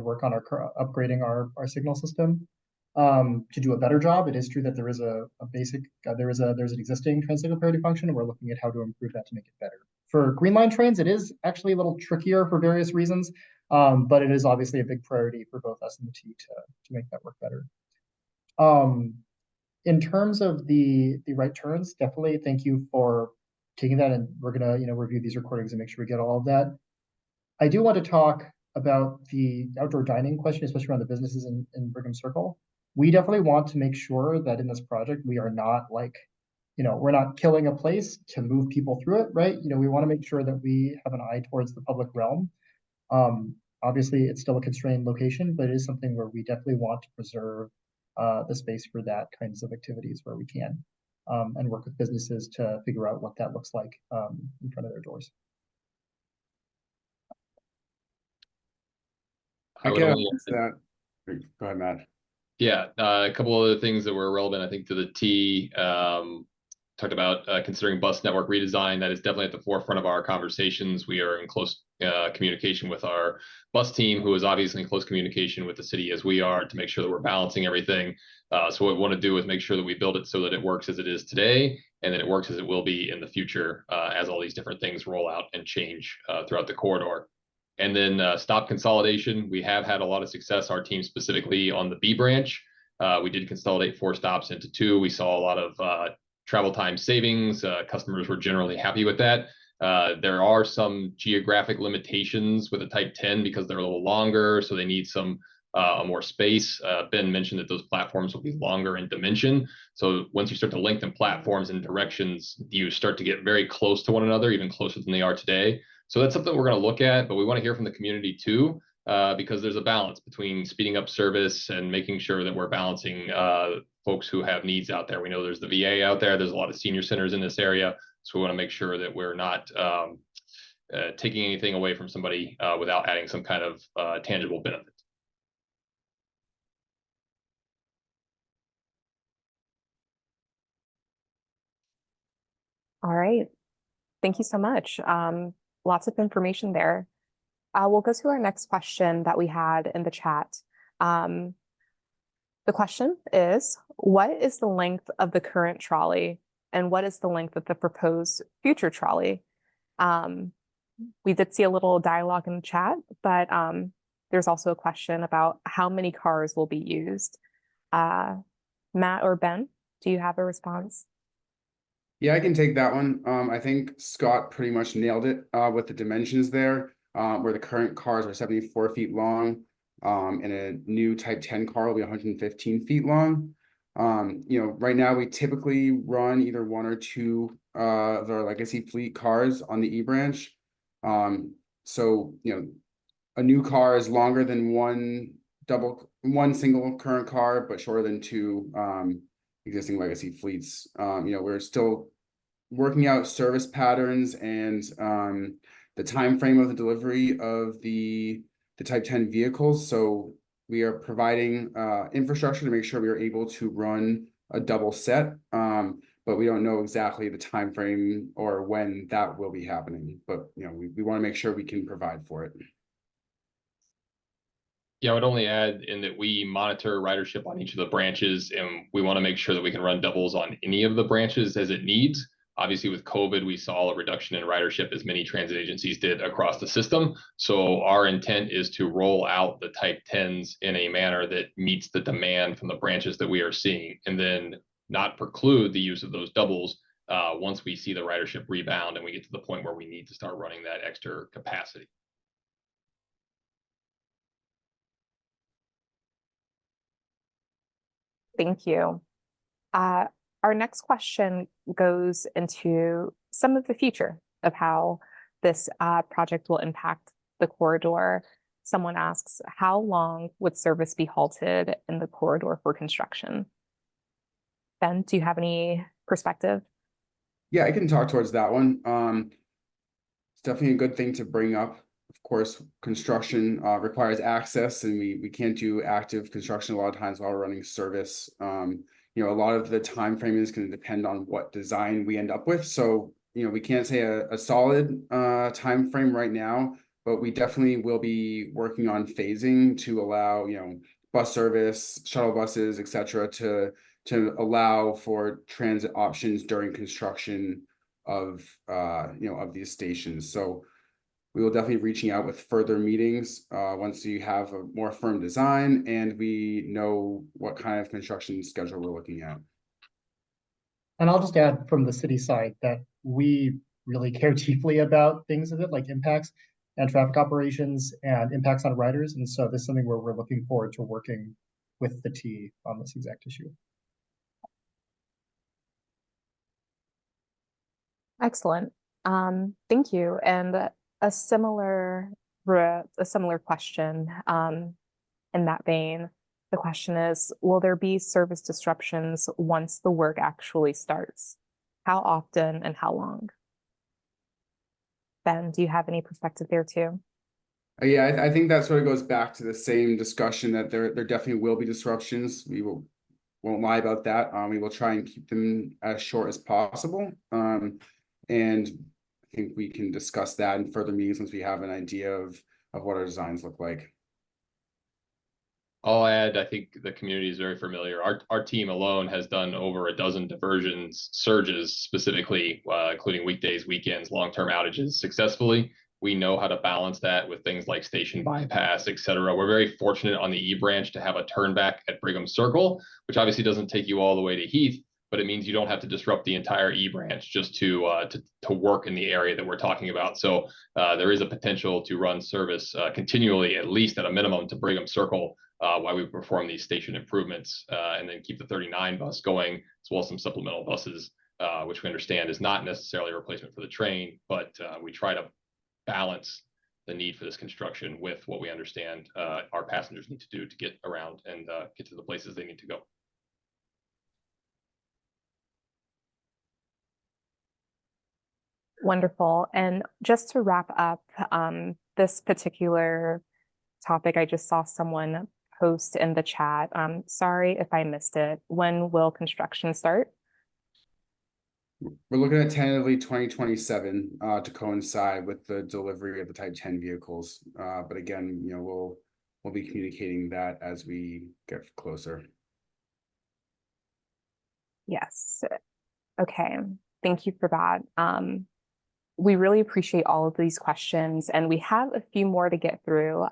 work on upgrading our signal system to do a better job. It is true that there is there's an existing transit signal priority function, and we're looking at how to improve that to make it better. For Green Line trains, it is actually a little trickier for various reasons, but it is obviously a big priority for both us and the T to make that work better. In terms of the right turns, definitely thank you for taking that, and we're gonna review these recordings and make sure we get all of that. I do want to talk about the outdoor dining question, especially around the businesses in Brigham Circle. We definitely want to make sure that in this project we are not we're not killing a place to move people through it, right? We want to make sure that we have an eye towards the public realm. Obviously, it's still a constrained location, but it is something where we definitely want to preserve the space for that kinds of activities where we can, and work with businesses to figure out what that looks like in front of their doors. Again, that. Go ahead, Matt. Yeah, a couple other things that were relevant, I think, to the T. Talked about considering bus network redesign. That is definitely at the forefront of our conversations. We are in close communication with our bus team, who is obviously in close communication with the city as we are, to make sure that we're balancing everything. So what we want to do is make sure that we build it so that it works as it is today, and that it works as it will be in the future, as all these different things roll out and change throughout the corridor. And then stop consolidation. We have had a lot of success, our team specifically on the B branch. We did consolidate 4 stops into 2. We saw a lot of travel time savings. Customers were generally happy with that. There are some geographic limitations with a Type 10 because they're a little longer, so they need some more space. Ben mentioned that those platforms will be longer in dimension. So once you start to lengthen platforms and directions, you start to get very close to one another, even closer than they are today. So that's something we're going to look at, but we want to hear from the community too. because there's a balance between speeding up service and making sure that we're balancing folks who have needs out there. We know there's the VA out there. There's a lot of senior centers in this area. So we want to make sure that we're not taking anything away from somebody without adding some kind of tangible benefit. All right. Thank you so much. Lots of information there. We'll go to our next question that we had in the chat. The question is, what is the length of the current trolley and what is the length of the proposed future trolley? We did see a little dialogue in the chat, but there's also a question about how many cars will be used. Matt or Ben, do you have a response? Yeah, I can take that one. I think Scott pretty much nailed it with the dimensions there, where the current cars are 74 feet long, and a new Type 10 car will be 115 feet long. Right now we typically run either one or two of our legacy fleet cars on the eBranch. So a new car is longer than one single current car, but shorter than two existing legacy fleets. We're still working out service patterns and the time frame of the delivery of the Type 10 vehicles. So we are providing infrastructure to make sure we are able to run a double set, but we don't know exactly the time frame or when that will be happening. But we want to make sure we can provide for it. Yeah, I would only add in that we monitor ridership on each of the branches, and we want to make sure that we can run doubles on any of the branches as it needs. Obviously, with COVID, we saw a reduction in ridership as many transit agencies did across the system. So our intent is to roll out the Type 10s in a manner that meets the demand from the branches that we are seeing, and then not preclude the use of those doubles once we see the ridership rebound and we get to the point where we need to start running that extra capacity. Thank you. Our next question goes into some of the future of how this project will impact the corridor. Someone asks, how long would service be halted in the corridor for construction? Ben, do you have any perspective? Yeah, I can talk towards that one. It's definitely a good thing to bring up. Of course, construction requires access, and we can't do active construction a lot of times while we're running service. A lot of the time frame is going to depend on what design we end up with. So, we can't say a solid time frame right now, but we definitely will be working on phasing to allow, bus service, shuttle buses, etc., to allow for transit options during construction of these stations. So we will definitely be reaching out with further meetings once you have a more firm design and we know what kind of construction schedule we're looking at. And I'll just add from the city side that we really care deeply about things of it, like impacts and traffic operations and impacts on riders. And so this is something where we're looking forward to working with the T on this exact issue. Excellent. Thank you. And a similar question in that vein. The question is, will there be service disruptions once the work actually starts? How often and how long? Ben, do you have any perspective there too? Yeah, I think that sort of goes back to the same discussion that there definitely will be disruptions. We won't lie about that. We will try and keep them as short as possible. And I think we can discuss that in further meetings once we have an idea of what our designs look like. I'll add, I think the community is very familiar. Our team alone has done over a dozen diversions, surges specifically, including weekdays, weekends, long-term outages successfully. We know how to balance that with things like station bypass, et cetera. We're very fortunate on the eBranch to have a turnback at Brigham Circle, which obviously doesn't take you all the way to Heath, but it means you don't have to disrupt the entire eBranch just to work in the area that we're talking about. So there is a potential to run service continually, at least at a minimum, to Brigham Circle while we perform these station improvements, and then keep the 39 bus going, as well as some supplemental buses, which we understand is not necessarily a replacement for the train, but we try to balance the need for this construction with what we understand our passengers need to do to get around and get to the places they need to go. Wonderful. And just to wrap up this particular topic, I just saw someone post in the chat. Sorry if I missed it. When will construction start? We're looking at tentatively 2027 to coincide with the delivery of the Type 10 vehicles. But again, we'll be communicating that as we get closer. Yes. Okay. Thank you for that. We really appreciate all of these questions, and we have a few more to get through.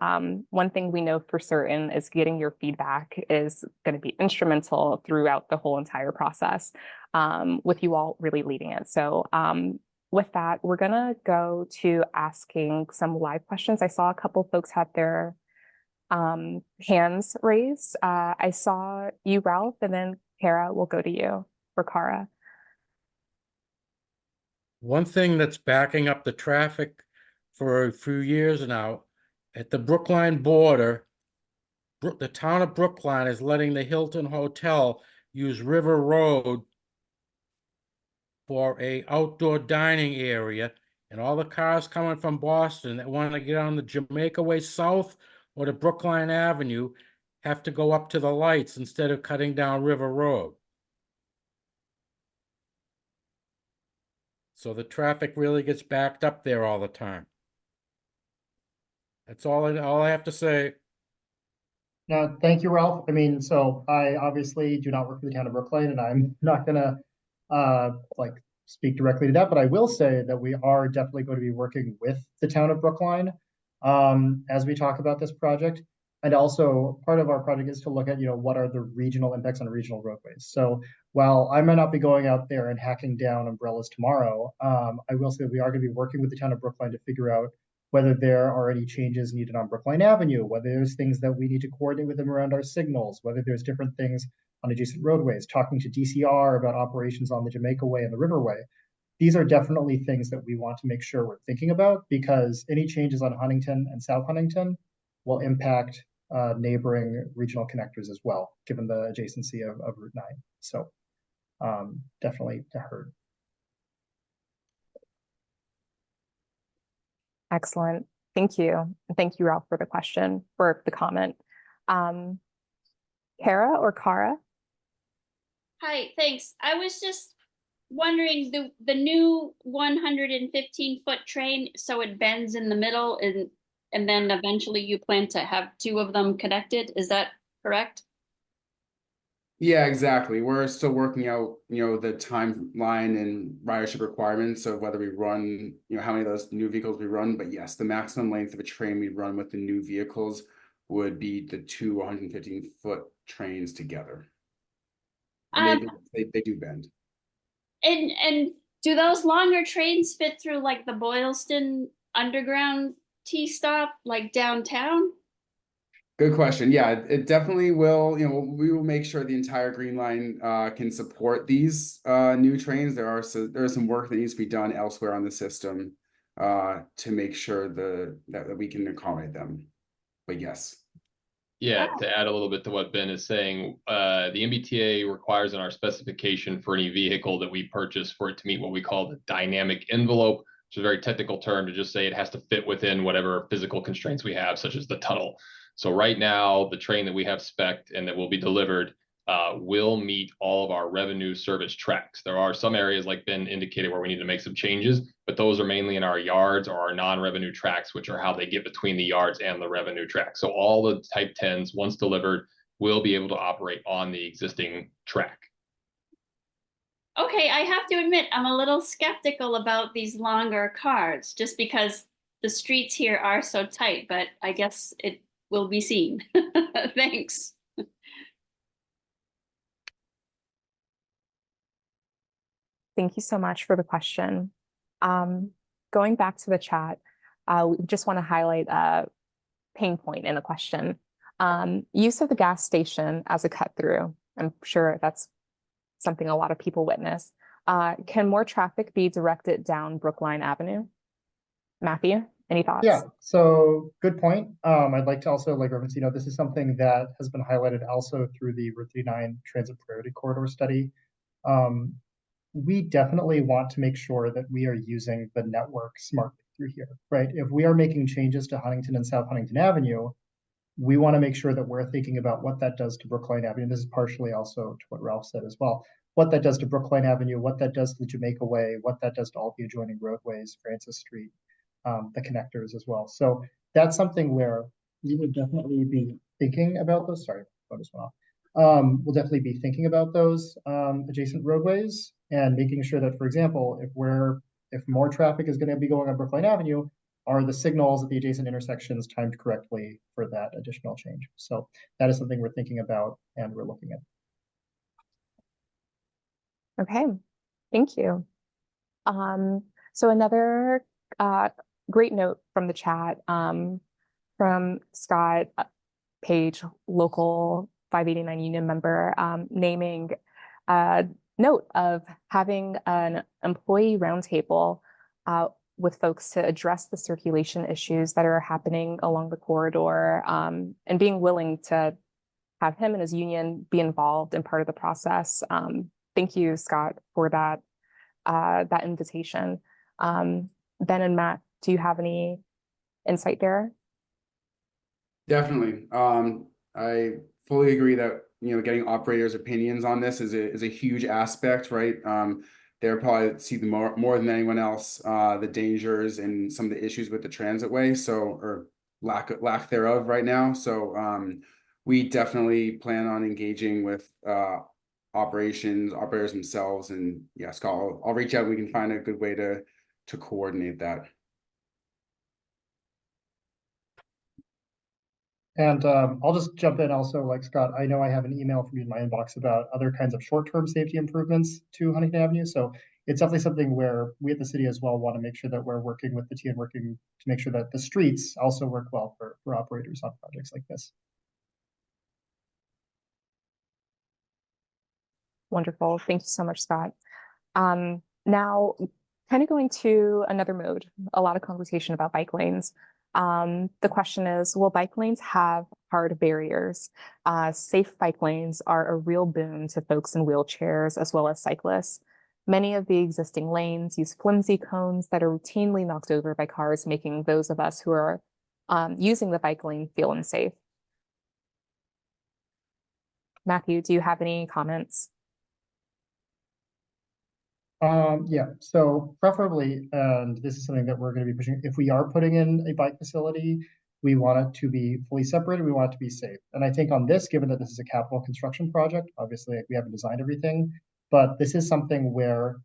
One thing we know for certain is getting your feedback is going to be instrumental throughout the whole entire process, with you all really leading it. So with that, we're going to go to asking some live questions. I saw a couple folks had their hands raised. I saw you, Ralph, and then Kara, we'll go to you for Kara. One thing that's backing up the traffic for a few years now, at the Brookline border, the town of Brookline is letting the Hilton Hotel use River Road for a outdoor dining area, and all the cars coming from Boston that want to get on the Jamaica Way South or the Brookline Avenue have to go up to the lights instead of cutting down River Road. So the traffic really gets backed up there all the time. That's all I have to say. Now, thank you, Ralph. I mean, so I obviously do not work for the town of Brookline, and I'm not gonna speak directly to that, but I will say that we are definitely going to be working with the town of Brookline as we talk about this project. And also part of our project is to look at, what are the regional impacts on regional roadways. So while I might not be going out there and hacking down umbrellas tomorrow, I will say that we are going to be working with the town of Brookline to figure out whether there are any changes needed on Brookline Avenue, whether there's things that we need to coordinate with them around our signals, whether there's different things on adjacent roadways, talking to DCR about operations on the Jamaica Way and the Riverway. These are definitely things that we want to make sure we're thinking about, because any changes on Huntington and South Huntington will impact neighboring regional connectors as well, given the adjacency of Route 9. So definitely heard. Excellent. Thank you. Thank you, Ralph, for the question, for the comment. Kara or Kara? Hi, thanks. I was just wondering, the new 115-foot train, so it bends in the middle, and then eventually you plan to have two of them connected. Is that correct? Yeah, exactly. We're still working out, the timeline and ridership requirements of whether we run, how many of those new vehicles we run. But yes, the maximum length of a train we run with the new vehicles would be the two 115-foot trains together. And they do bend. And do those longer trains fit through like the Boylston Underground T-stop, like downtown? Good question. Yeah, it definitely will. We will make sure the entire Green Line can support these new trains. There is some work that needs to be done elsewhere on the system to make sure that we can accommodate them. But yes. Yeah, to add a little bit to what Ben is saying, the MBTA requires in our specification for any vehicle that we purchase for it to meet what we call the dynamic envelope, which is a very technical term to just say it has to fit within whatever physical constraints we have, such as the tunnel. So right now, the train that we have spec'd and that will be delivered will meet all of our revenue service tracks. There are some areas, like Ben indicated, where we need to make some changes, but those are mainly in our yards or our non-revenue tracks, which are how they get between the yards and the revenue track. So all the Type 10s, once delivered, will be able to operate on the existing track. Okay, I have to admit, I'm a little skeptical about these longer cars, just because the streets here are so tight, but I guess it will be seen. Thanks. Thank you so much for the question. Going back to the chat, we just want to highlight a pain point in the question. Use of the gas station as a cut through. I'm sure that's something a lot of people witness. Can more traffic be directed down Brookline Avenue? Matthew? Any thoughts? Yeah, so good point. I'd like to also reference, this is something that has been highlighted also through the Route 39 Transit Priority Corridor study. We definitely want to make sure that we are using the network smartly through here, right? If we are making changes to Huntington and South Huntington Avenue, we want to make sure that we're thinking about what that does to Brookline Avenue. This is partially also to what Ralph said as well. What that does to Brookline Avenue, what that does to the Jamaica Way, what that does to all the adjoining roadways, Francis Street, the connectors as well. So that's something where we would definitely be thinking about those. Sorry, phone just went off. We'll definitely be thinking about those adjacent roadways and making sure that, for example, if more traffic is going to be going on Brookline Avenue, are the signals at the adjacent intersections timed correctly for that additional change? So that is something we're thinking about and we're looking at. Okay, thank you. So another great note from the chat from Scott Page, local 589 union member, naming a note of having an employee roundtable with folks to address the circulation issues that are happening along the corridor, and being willing to have him and his union be involved in part of the process. Thank you, Scott, for that that invitation. Ben and Matt, do you have any insight there? Definitely. I fully agree that getting operators' opinions on this is a huge aspect, right? They're probably see the more than anyone else the dangers and some of the issues with the transit way, or lack thereof right now. So we definitely plan on engaging with operators themselves, and yeah, Scott, I'll reach out. We can find a good way to coordinate that. And I'll just jump in also, like Scott, I know I have an email from you in my inbox about other kinds of short-term safety improvements to Huntington Avenue. So it's definitely something where we at the city as well want to make sure that we're working with the team, working to make sure that the streets also work well for operators on projects like this. Wonderful. Thank you so much, Scott. Now, kind of going to another mode, a lot of conversation about bike lanes. The question is, will bike lanes have hard barriers? Safe bike lanes are a real boon to folks in wheelchairs as well as cyclists. Many of the existing lanes use flimsy cones that are routinely knocked over by cars, making those of us who are using the bike lane feel unsafe. Matthew, do you have any comments? Yeah, so preferably, and this is something that we're going to be pushing, if we are putting in a bike facility, we want it to be fully separated, we want it to be safe. And I think on this, given that this is a capital construction project, obviously we haven't designed everything, but this is something where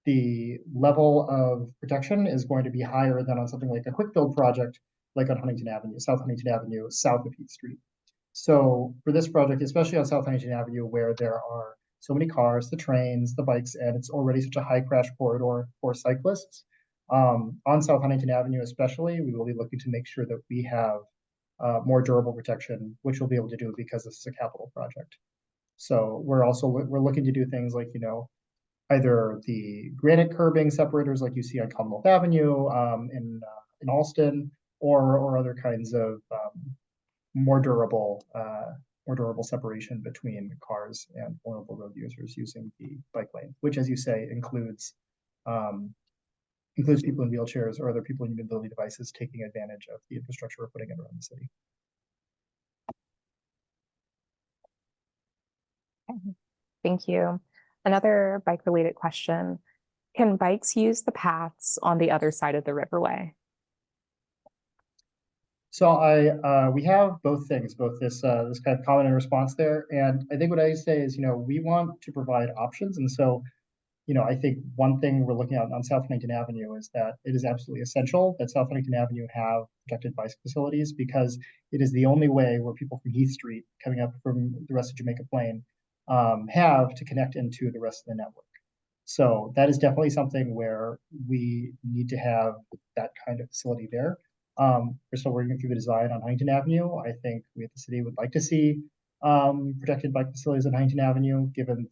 the level of protection is going to be higher than on something like a quick build project, like on Huntington Avenue, South Huntington Avenue, south of Heath Street. So for this project, especially on South Huntington Avenue, where there are so many cars, the trains, the bikes, and it's already such a high crash corridor for cyclists. On South Huntington Avenue especially, we will be looking to make sure that we have more durable protection, which we'll be able to do because this is a capital project. So we're looking to do things like, either the granite curbing separators like you see on Commonwealth Avenue in Alston, or other kinds of more durable separation between cars and vulnerable road users using the bike lane, which, as you say, includes people in wheelchairs or other people in mobility devices taking advantage of the infrastructure we're putting in around the city. Thank you. Another bike-related question. Can bikes use the paths on the other side of the riverway? So we have both things, both this kind of comment and response there. And I think what I say is, we want to provide options. And so, I think one thing we're looking at on South Huntington Avenue is that it is absolutely essential that South Huntington Avenue have protected bike facilities, because it is the only way where people from Heath Street coming up from the rest of Jamaica Plain have to connect into the rest of the network. So that is definitely something where we need to have that kind of facility there. We're still working through the design on Huntington Avenue. I think we at the city would like to see protected bike facilities on Huntington Avenue, given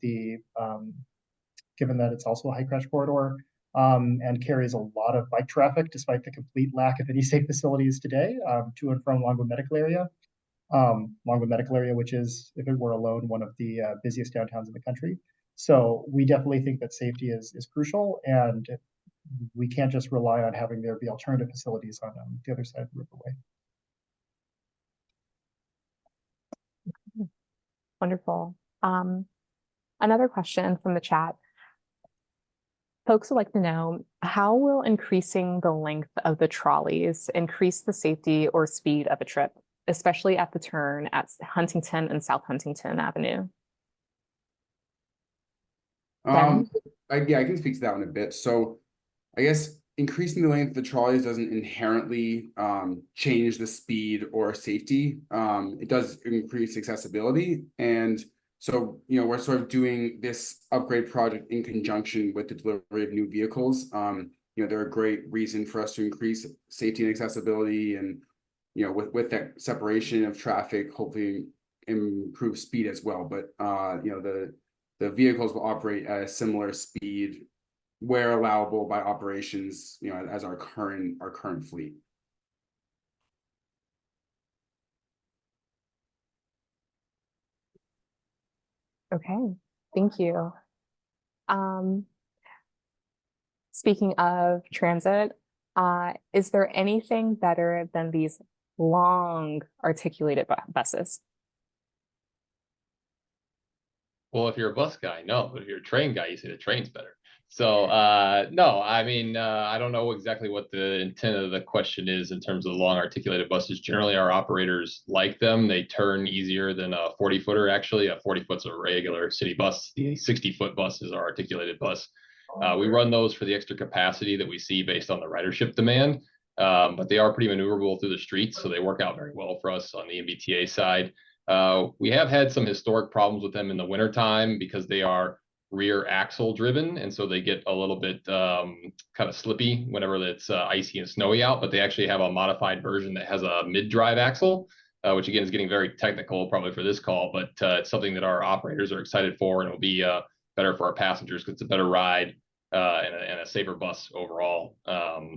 that it's also a high crash corridor. and carries a lot of bike traffic despite the complete lack of any safe facilities today to and from Longwood Medical Area. Longwood Medical Area, which is, if it were alone, one of the busiest downtowns in the country. So we definitely think that safety is crucial, and we can't just rely on having there be alternative facilities on the other side of the riverway. Wonderful. Another question from the chat. Folks would like to know, how will increasing the length of the trolleys increase the safety or speed of a trip, especially at the turn at Huntington and South Huntington Avenue? Yeah, I can speak to that one a bit. So I guess increasing the length of the trolleys doesn't inherently change the speed or safety. It does increase accessibility. And so, we're sort of doing this upgrade project in conjunction with the delivery of new vehicles. They're a great reason for us to increase safety and accessibility, and, with that separation of traffic, hopefully improve speed as well. But, the vehicles will operate at a similar speed where allowable by operations, as our current fleet. Okay, thank you. Speaking of transit, is there anything better than these long articulated buses? Well, if you're a bus guy, no, but if you're a train guy, you say the train's better. So no, I mean, I don't know exactly what the intent of the question is in terms of the long articulated buses. Generally, our operators like them. They turn easier than a 40-footer. Actually, a 40-foot's a regular city bus. The 60-foot bus is our articulated bus. We run those for the extra capacity that we see based on the ridership demand, but they are pretty maneuverable through the streets, so they work out very well for us on the MBTA side. We have had some historic problems with them in the wintertime because they are rear axle driven, and so they get a little bit kind of slippy whenever it's icy and snowy out. But they actually have a modified version that has a mid-drive axle, which again is getting very technical probably for this call, but it's something that our operators are excited for, and it'll be better for our passengers because it's a better ride and a safer bus overall.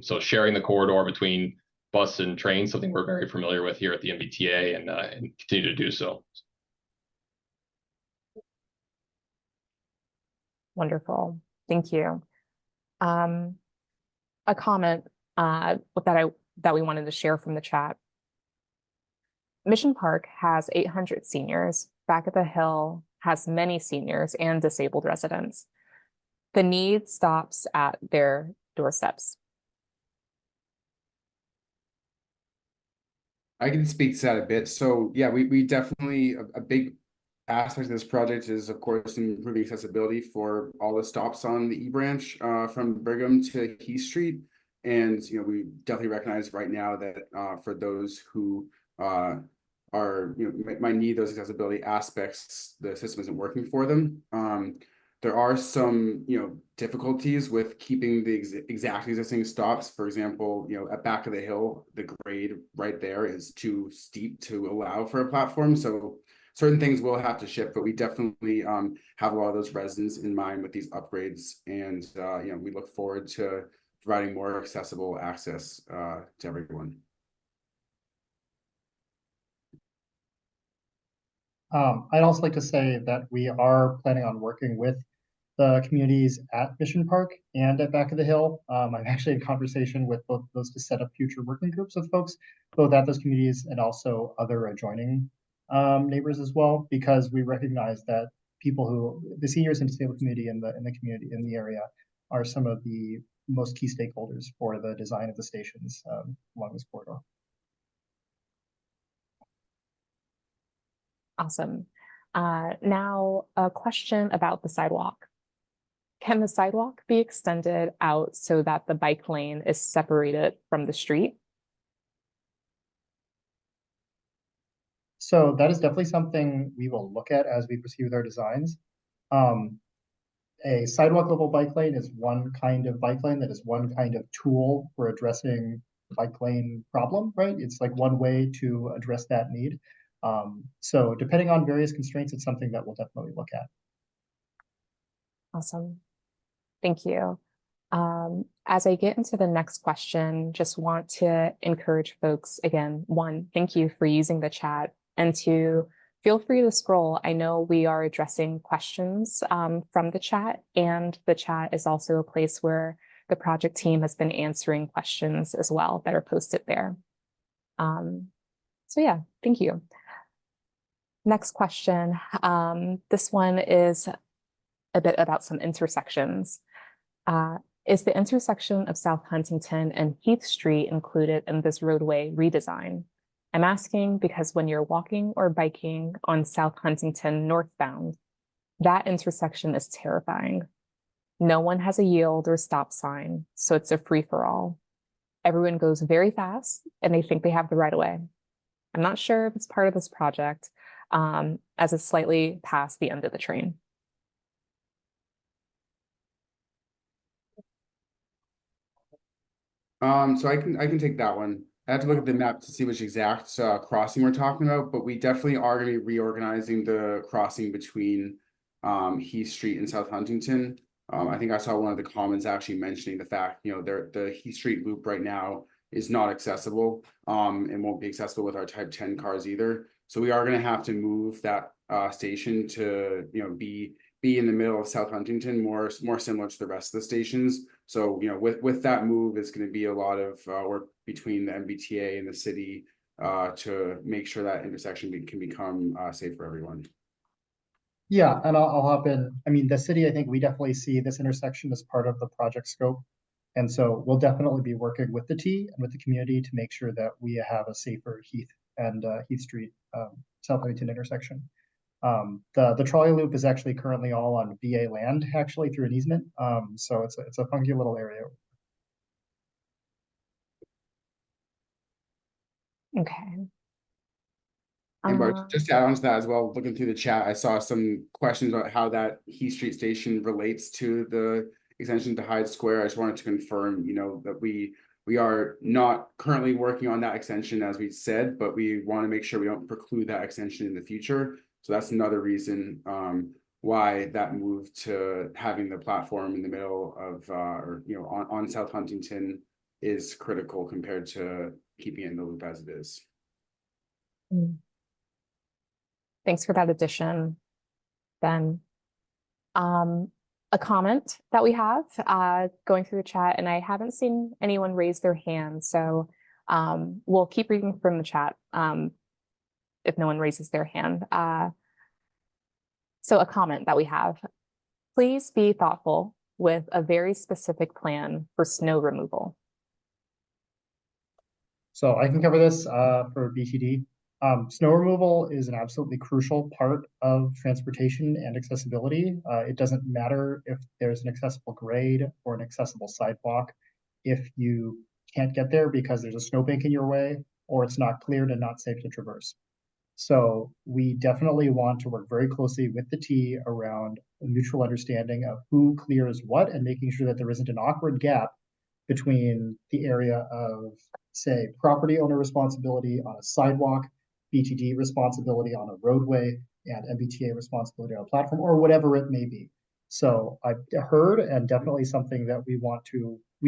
So sharing the corridor between bus and train, something we're very familiar with here at the MBTA, and continue to do so. Wonderful, thank you. A comment that we wanted to share from the chat. Mission Park has 800 seniors. Back at the Hill has many seniors and disabled residents. The need stops at their doorsteps. I can speak to that a bit. So yeah, we definitely, a big aspect of this project is, of course, improving accessibility for all the stops on the E-branch from Brigham to Heath Street. And we definitely recognize right now that for those who might need those accessibility aspects, the system isn't working for them. There are some difficulties with keeping the exact existing stops. For example, at Back of the Hill, the grade right there is too steep to allow for a platform. So certain things will have to shift, but we definitely have a lot of those residents in mind with these upgrades, and we look forward to providing more accessible access to everyone. I'd also like to say that we are planning on working with the communities at Mission Park and at Back of the Hill. I'm actually in conversation with both of those to set up future working groups with folks, both at those communities and also other adjoining neighbors as well, because we recognize that the seniors and disabled community in the area are some of the most key stakeholders for the design of the stations along this corridor. Awesome. Now a question about the sidewalk. Can the sidewalk be extended out so that the bike lane is separated from the street? So that is definitely something we will look at as we proceed with our designs. A sidewalk level bike lane is one kind of bike lane that is one kind of tool for addressing bike lane problem, right? It's like one way to address that need. So depending on various constraints, it's something that we'll definitely look at. Awesome. Thank you. As I get into the next question, just want to encourage folks again, one, thank you for using the chat, and two, feel free to scroll. I know we are addressing questions from the chat, and the chat is also a place where the project team has been answering questions as well that are posted there. So yeah, thank you. Next question. This one is a bit about some intersections. Is the intersection of South Huntington and Heath Street included in this roadway redesign? I'm asking because when you're walking or biking on South Huntington northbound, that intersection is terrifying. No one has a yield or stop sign, so it's a free-for-all. Everyone goes very fast and they think they have the right of way. I'm not sure if it's part of this project, as it's slightly past the end of the train. So I can take that one. I have to look at the map to see which exact crossing we're talking about, but we definitely are going to be reorganizing the crossing between Heath Street and South Huntington. I think I saw one of the comments actually mentioning the fact, the Heath Street loop right now is not accessible and won't be accessible with our Type 10 cars either. So we are going to have to move that station to be in the middle of South Huntington, more similar to the rest of the stations. So with that move, it's going to be a lot of work between the MBTA and the city to make sure that intersection can become safe for everyone. Yeah, and I'll hop in. I mean, the city, I think we definitely see this intersection as part of the project scope. And so we'll definitely be working with the T and with the community to make sure that we have a safer Heath and Heath Street South Huntington intersection. The trolley loop is actually currently all on VA land, actually, through an easement. So it's a funky little area. Okay. And just to add on to that as well, looking through the chat, I saw some questions about how that Heath Street station relates to the extension to Hyde Square. I just wanted to confirm, that we are not currently working on that extension as we said, but we want to make sure we don't preclude that extension in the future. So that's another reason why that move to having the platform in the middle of, on South Huntington is critical compared to keeping it in the loop as it is. Thanks for that addition, Ben. A comment that we have going through the chat, and I haven't seen anyone raise their hand, so we'll keep reading from the chat if no one raises their hand. So a comment that we have: please be thoughtful with a very specific plan for snow removal. So I can cover this for BTD. Snow removal is an absolutely crucial part of transportation and accessibility. It doesn't matter if there's an accessible grade or an accessible sidewalk. If you can't get there because there's a snowbank in your way, or it's not cleared and not safe to traverse. So we definitely want to work very closely with the T around a mutual understanding of who clears what and making sure that there isn't an awkward gap between the area of, say, property owner responsibility on a sidewalk, BTD responsibility on a roadway, and MBTA responsibility on a platform, or whatever it may be. So I've heard, and definitely something that we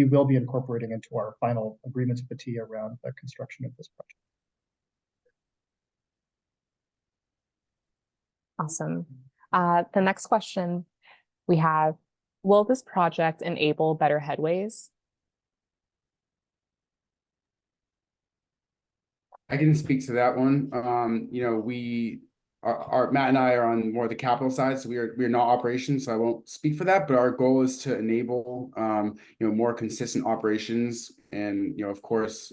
will be incorporating into our final agreements with the T around the construction of this project. Awesome. The next question we have: will this project enable better headways? I can speak to that one. Matt and I are on more the capital side, so we are not operations, so I won't speak for that. But our goal is to enable more consistent operations, and of course,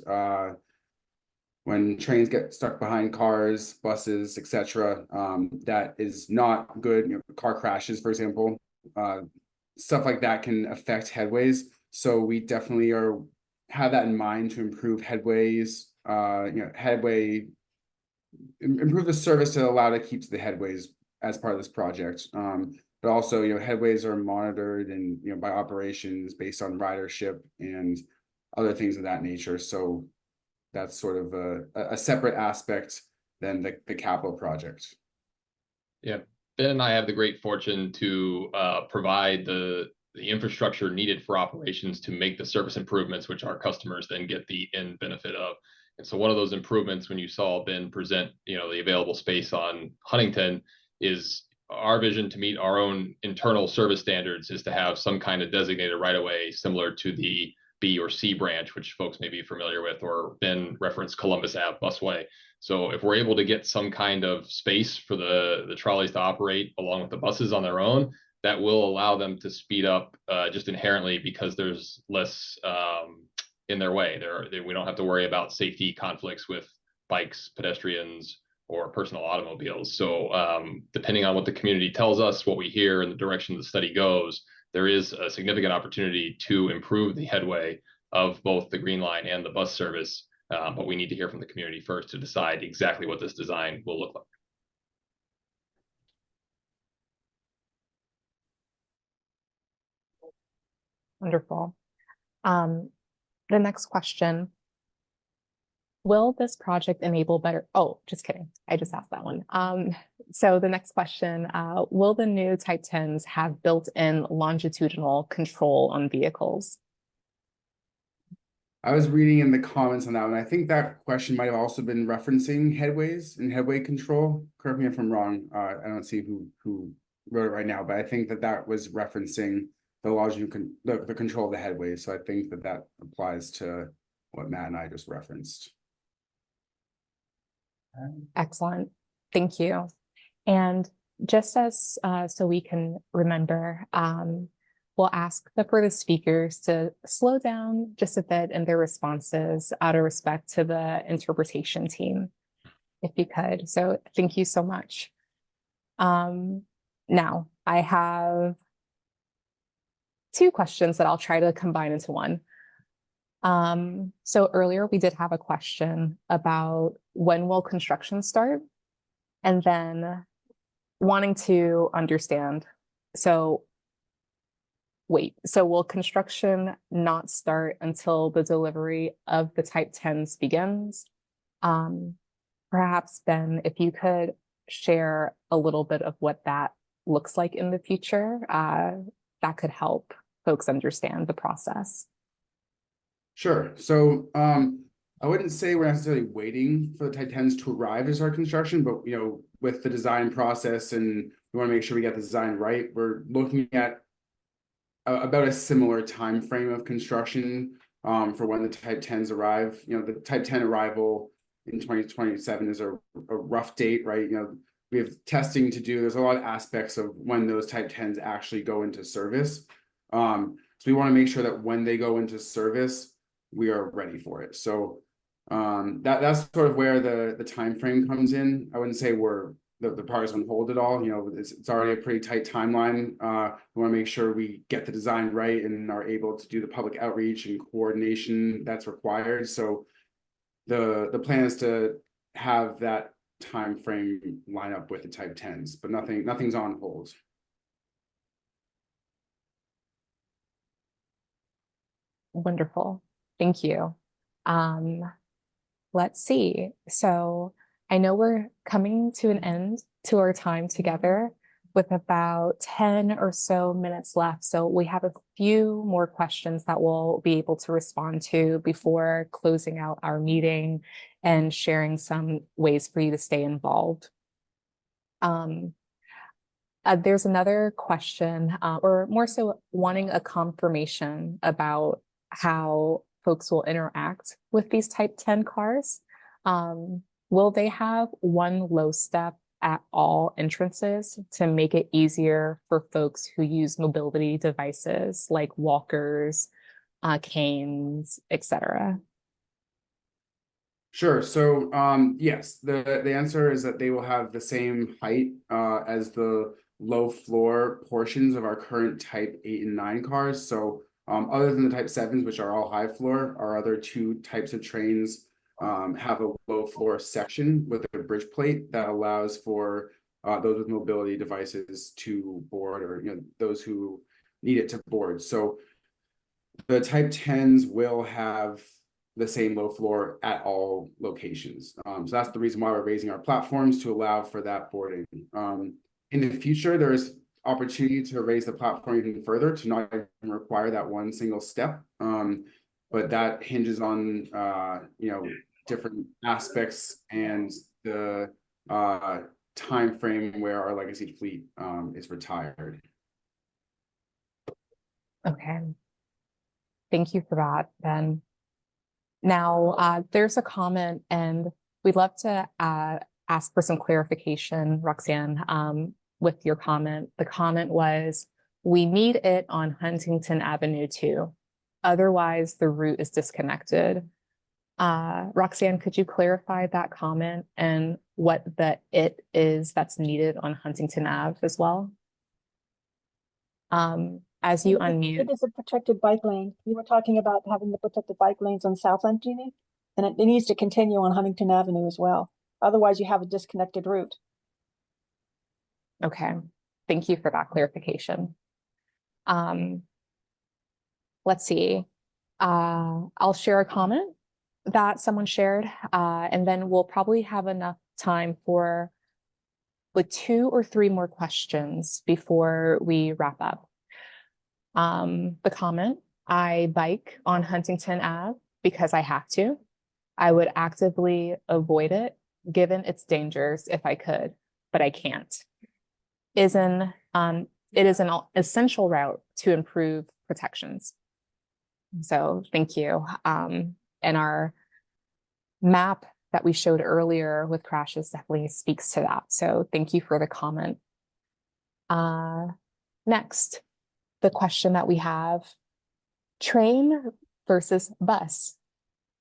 when trains get stuck behind cars, buses, etc., that is not good. Car crashes, for example, stuff like that can affect headways. So we definitely have that in mind to improve headways. Improve the service to allow to keep the headways as part of this project. But also, headways are monitored and by operations based on ridership and other things of that nature. So that's sort of a separate aspect than the capital project. Yeah, Ben and I have the great fortune to provide the the infrastructure needed for operations to make the service improvements, which our customers then get the end benefit of. And so one of those improvements, when you saw Ben present, the available space on Huntington, is our vision to meet our own internal service standards is to have some kind of designated right-of-way similar to the B or C branch, which folks may be familiar with, or Ben referenced Columbus Ave busway. So if we're able to get some kind of space for the trolleys to operate along with the buses on their own, that will allow them to speed up just inherently because there's less in their way. We don't have to worry about safety conflicts with bikes, pedestrians, or personal automobiles. So depending on what the community tells us, what we hear, and the direction the study goes, there is a significant opportunity to improve the headway of both the Green Line and the bus service. But we need to hear from the community first to decide exactly what this design will look like. Wonderful. The next question. Will this project enable better? Oh, just kidding. I just asked that one. So the next question, will the new Type 10s have built-in longitudinal control on vehicles? I was reading in the comments on that one. I think that question might have also been referencing headways and headway control. Correct me if I'm wrong. I don't see who wrote it right now, but I think that was referencing the control of the headways. So I think that applies to what Matt and I just referenced. Excellent. Thank you. And just as so we can remember, we'll ask the further speakers to slow down just a bit in their responses out of respect to the interpretation team, if you could. So thank you so much. Now, I have two questions that I'll try to combine into one. So earlier we did have a question about when will construction start, and then wanting to understand, so will construction not start until the delivery of the Type 10s begins? Perhaps, Ben, if you could share a little bit of what that looks like in the future, that could help folks understand the process. Sure. So I wouldn't say we're necessarily waiting for the Type 10s to arrive to start construction, but with the design process, and we want to make sure we get the design right, we're looking at about a similar time frame of construction for when the Type 10s arrive. The Type 10 arrival in 2027 is a rough date, right? We have testing to do. There's a lot of aspects of when those Type 10s actually go into service. So we want to make sure that when they go into service, we are ready for it. So that's sort of where the time frame comes in. I wouldn't say the progress on hold at all. It's already a pretty tight timeline. We want to make sure we get the design right and are able to do the public outreach and coordination that's required. So the plan is to have that time frame line up with the Type 10s, but nothing's on hold. Wonderful. Thank you. Let's see. So I know we're coming to an end to our time together with about 10 or so minutes left. So we have a few more questions that we'll be able to respond to before closing out our meeting and sharing some ways for you to stay involved. There's another question, or more so wanting a confirmation about how folks will interact with these Type 10 cars. Will they have one low step at all entrances to make it easier for folks who use mobility devices like walkers, canes, etc.? Sure. So yes, the answer is that they will have the same height as the low floor portions of our current Type 8 and 9 cars. So other than the Type 7s, which are all high floor, our other two types of trains have a low floor section with a bridge plate that allows for those with mobility devices to board, or those who need it to board. So the Type 10s will have the same low floor at all locations. So that's the reason why we're raising our platforms to allow for that boarding. In the future, there's opportunity to raise the platform even further, to not even require that one single step. But that hinges on different aspects and the time frame where our legacy fleet is retired. Okay. Thank you for that, Ben. Now, there's a comment, and we'd love to ask for some clarification, Roxanne, with your comment. The comment was, we need it on Huntington Avenue too. Otherwise, the route is disconnected. Roxanne, could you clarify that comment and what the it is that's needed on Huntington Ave as well? As you unmute. It is a protected bike lane. You were talking about having the protected bike lanes on South Huntington, and it needs to continue on Huntington Avenue as well. Otherwise, you have a disconnected route. Okay, thank you for that clarification. Let's see. I'll share a comment that someone shared, and then we'll probably have enough time for like 2 or 3 more questions before we wrap up. The comment, I bike on Huntington Ave because I have to. I would actively avoid it given its dangers if I could, but I can't. It is an essential route to improve protections. So thank you. And our map that we showed earlier with crashes definitely speaks to that. So thank you for the comment. Next, the question that we have, train versus bus,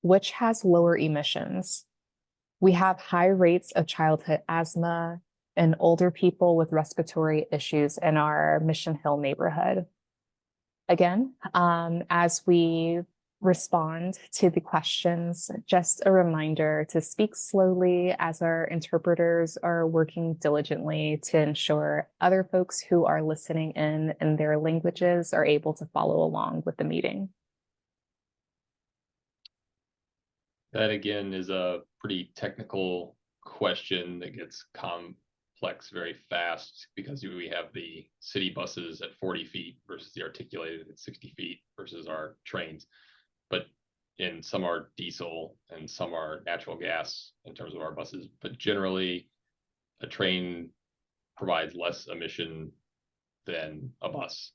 which has lower emissions? We have high rates of childhood asthma and older people with respiratory issues in our Mission Hill neighborhood. Again, as we respond to the questions, just a reminder to speak slowly as our interpreters are working diligently to ensure other folks who are listening in their languages are able to follow along with the meeting. That again is a pretty technical question that gets complex very fast because we have the city buses at 40 feet versus the articulated at 60 feet versus our trains. But in some are diesel and some are natural gas in terms of our buses. But generally, a train provides less emission than a bus.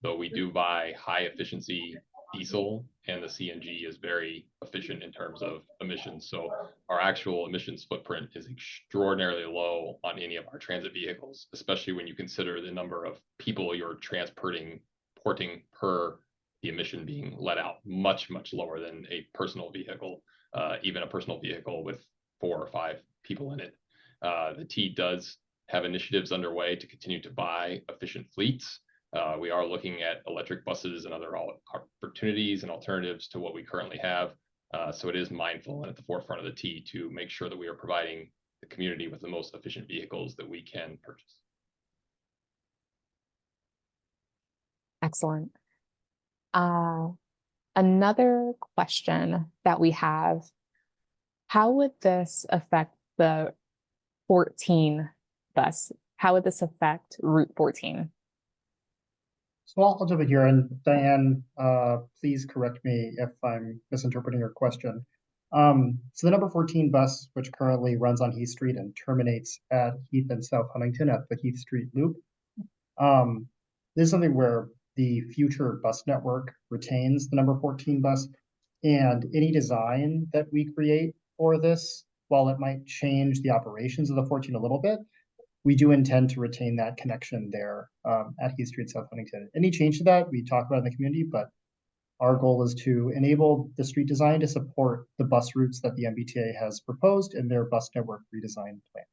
Though we do buy high efficiency diesel, and the CNG is very efficient in terms of emissions. So our actual emissions footprint is extraordinarily low on any of our transit vehicles, especially when you consider the number of people you're porting per the emission being let out, much, much lower than a personal vehicle, even a personal vehicle with 4 or 5 people in it. The T does have initiatives underway to continue to buy efficient fleets. We are looking at electric buses and other opportunities and alternatives to what we currently have. So it is mindful and at the forefront of the T to make sure that we are providing the community with the most efficient vehicles that we can purchase. Excellent. Another question that we have, how would this affect the 14 bus? How would this affect Route 14? So I'll jump in here, and Diane, please correct me if I'm misinterpreting your question. So the number 14 bus, which currently runs on Heath Street and terminates at Heath and South Huntington at the Heath Street Loop, this is something where the future bus network retains the number 14 bus, and any design that we create for this, while it might change the operations of the 14 a little bit, we do intend to retain that connection there at Heath Street, South Huntington. Any change to that, we talk about in the community, but our goal is to enable the street design to support the bus routes that the MBTA has proposed in their bus network redesign plan.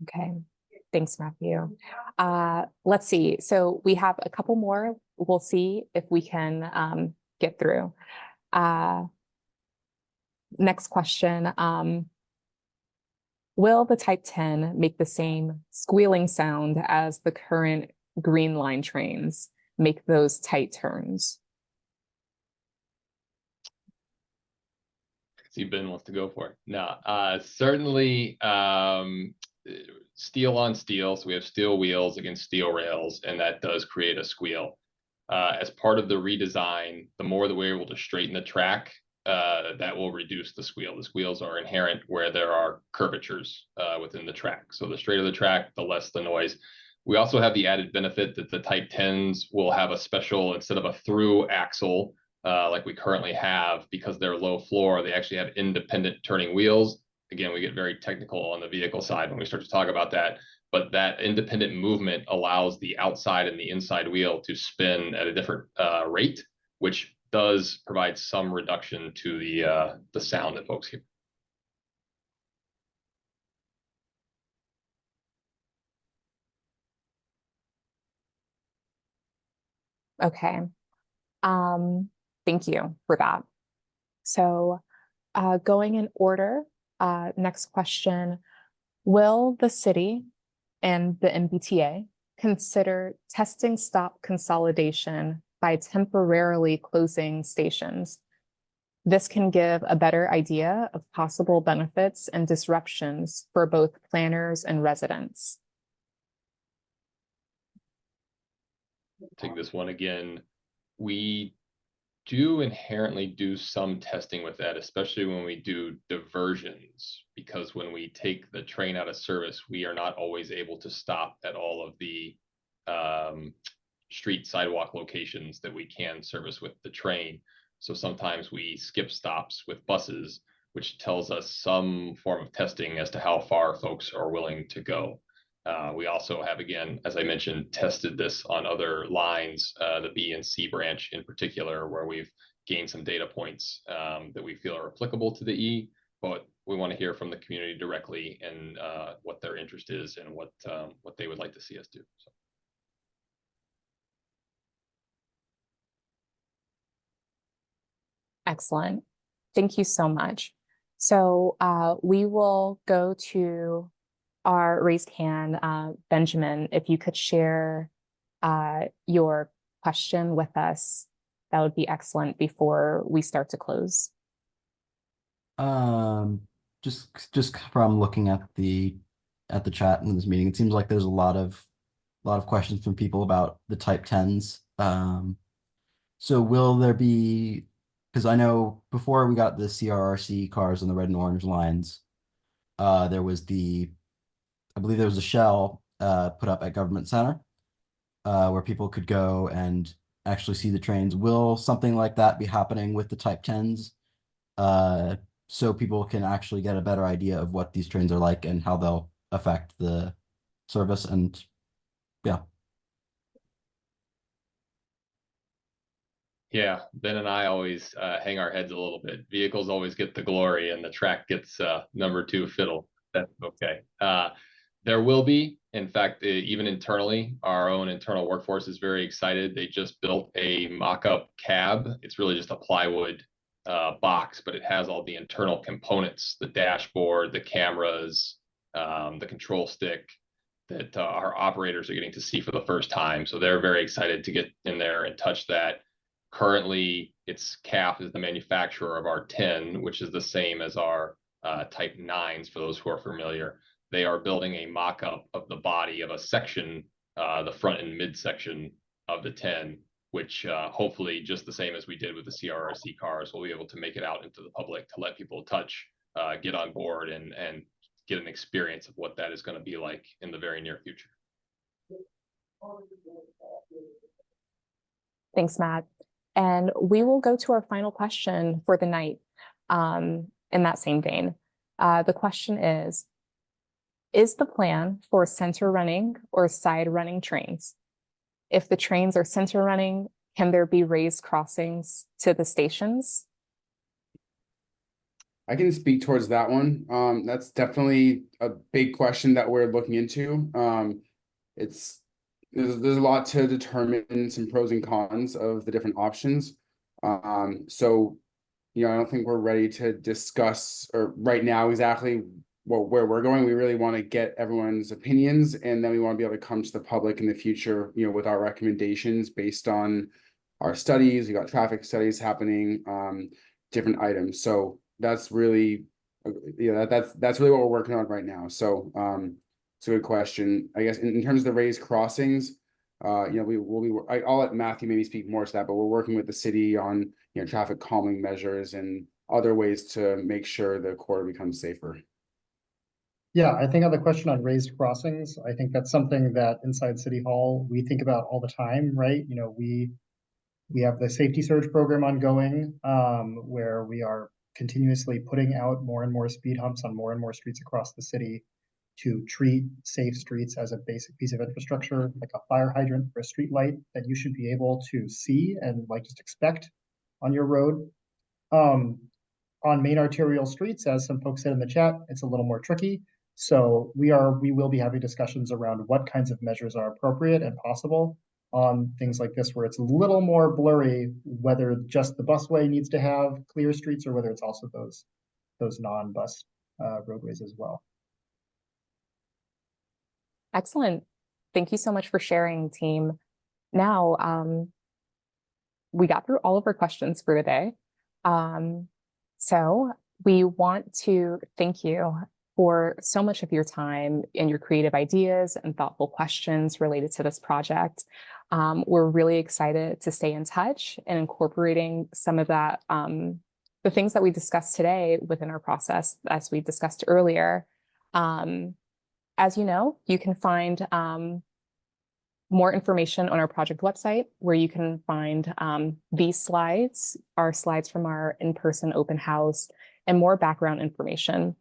Okay, thanks, Matthew. Let's see. So we have a couple more. We'll see if we can get through. Next question. Will the Type 10 make the same squealing sound as the current Green Line trains make those tight turns? See, Ben wants to go for it. No, certainly steel on steel. So we have steel wheels against steel rails, and that does create a squeal. As part of the redesign, the more that we're able to straighten the track, that will reduce the squeal. The squeals are inherent where there are curvatures within the track. So the straighter the track, the less the noise. We also have the added benefit that the Type 10s will have a special, instead of a through axle like we currently have, because they're low floor, they actually have independent turning wheels. Again, we get very technical on the vehicle side when we start to talk about that, but that independent movement allows the outside and the inside wheel to spin at a different rate, which does provide some reduction to the sound that folks hear. Okay. Thank you for that. So going in order, next question, will the city and the MBTA consider testing stop consolidation by temporarily closing stations? This can give a better idea of possible benefits and disruptions for both planners and residents. Take this one again. We do inherently do some testing with that, especially when we do diversions, because when we take the train out of service, we are not always able to stop at all of the street sidewalk locations that we can service with the train. So sometimes we skip stops with buses, which tells us some form of testing as to how far folks are willing to go. We also have, again, as I mentioned, tested this on other lines, the B and C branch in particular, where we've gained some data points that we feel are applicable to the E, but we want to hear from the community directly and what their interest is and what they would like to see us do. So. Excellent. Thank you so much. So we will go to our raised hand. Benjamin, if you could share your question with us, that would be excellent before we start to close. Just from looking at the chat in this meeting, it seems like there's a lot of questions from people about the Type 10s. So will there be, because I know before we got the CRRC cars on the red and orange lines, there was I believe there was a shell put up at Government Center where people could go and actually see the trains. Will something like that be happening with the Type 10s? So people can actually get a better idea of what these trains are like and how they'll affect the service, and yeah. Yeah, Ben and I always hang our heads a little bit. Vehicles always get the glory and the track gets number 2 fiddle. That's okay. There will be, in fact, even internally, our own internal workforce is very excited. They just built a mock-up cab. It's really just a plywood box, but it has all the internal components, the dashboard, the cameras, the control stick that our operators are getting to see for the first time. So they're very excited to get in there and touch that. Currently, CAF is the manufacturer of our 10, which is the same as our Type 9s, for those who are familiar. They are building a mock-up of the body of a section, the front and midsection of the 10, which hopefully, just the same as we did with the CRRC cars, we'll be able to make it out into the public to let people touch, get on board, and get an experience of what that is going to be like in the very near future. Thanks, Matt. And we will go to our final question for the night in that same vein. The question is the plan for center running or side running trains? If the trains are center running, can there be raised crossings to the stations? I can speak towards that one. That's definitely a big question that we're looking into. There's a lot to determine, some pros and cons of the different options. So, I don't think we're ready to discuss or right now exactly where we're going. We really want to get everyone's opinions, and then we want to be able to come to the public in the future, with our recommendations based on our studies. We got traffic studies happening, different items. So that's really, that's really what we're working on right now. So, It's a good question. I guess in terms of the raised crossings, I'll let Matthew maybe speak more to that, but we're working with the city on, traffic calming measures and other ways to make sure the corridor becomes safer. Yeah, I think on the question on raised crossings, I think that's something that inside City Hall, we think about all the time, right? We have the safety surge program ongoing, where we are continuously putting out more and more speed humps on more and more streets across the city to treat safe streets as a basic piece of infrastructure, like a fire hydrant or a street light that you should be able to see and just expect on your road. On main arterial streets, as some folks said in the chat, it's a little more tricky. So we will be having discussions around what kinds of measures are appropriate and possible on things like this, where it's a little more blurry whether just the busway needs to have clear streets or whether it's also those non-bus roadways as well. Excellent. Thank you so much for sharing, team. Now, we got through all of our questions for today. So we want to thank you for so much of your time and your creative ideas and thoughtful questions related to this project. We're really excited to stay in touch and incorporating some of that, the things that we discussed today within our process, as we discussed earlier. As you know, you can find more information on our project website, where you can find these slides, our slides from our in-person open house, and more background information.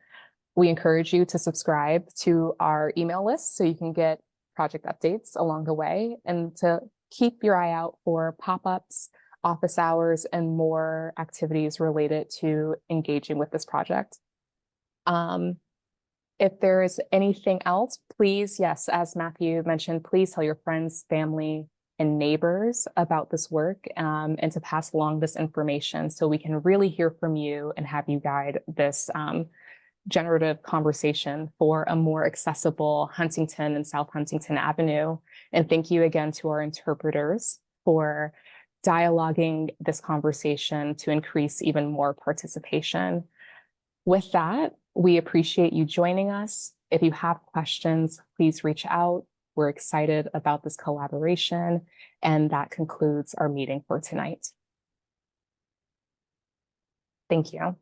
We encourage you to subscribe to our email list so you can get project updates along the way, and to keep your eye out for pop-ups, office hours, and more activities related to engaging with this project. If there is anything else, please, yes, as Matthew mentioned, please tell your friends, family, and neighbors about this work, and to pass along this information so we can really hear from you and have you guide this generative conversation for a more accessible Huntington and South Huntington Avenue. And thank you again to our interpreters for dialoguing this conversation to increase even more participation. With that, we appreciate you joining us. If you have questions, please reach out. We're excited about this collaboration, and that concludes our meeting for tonight. Thank you.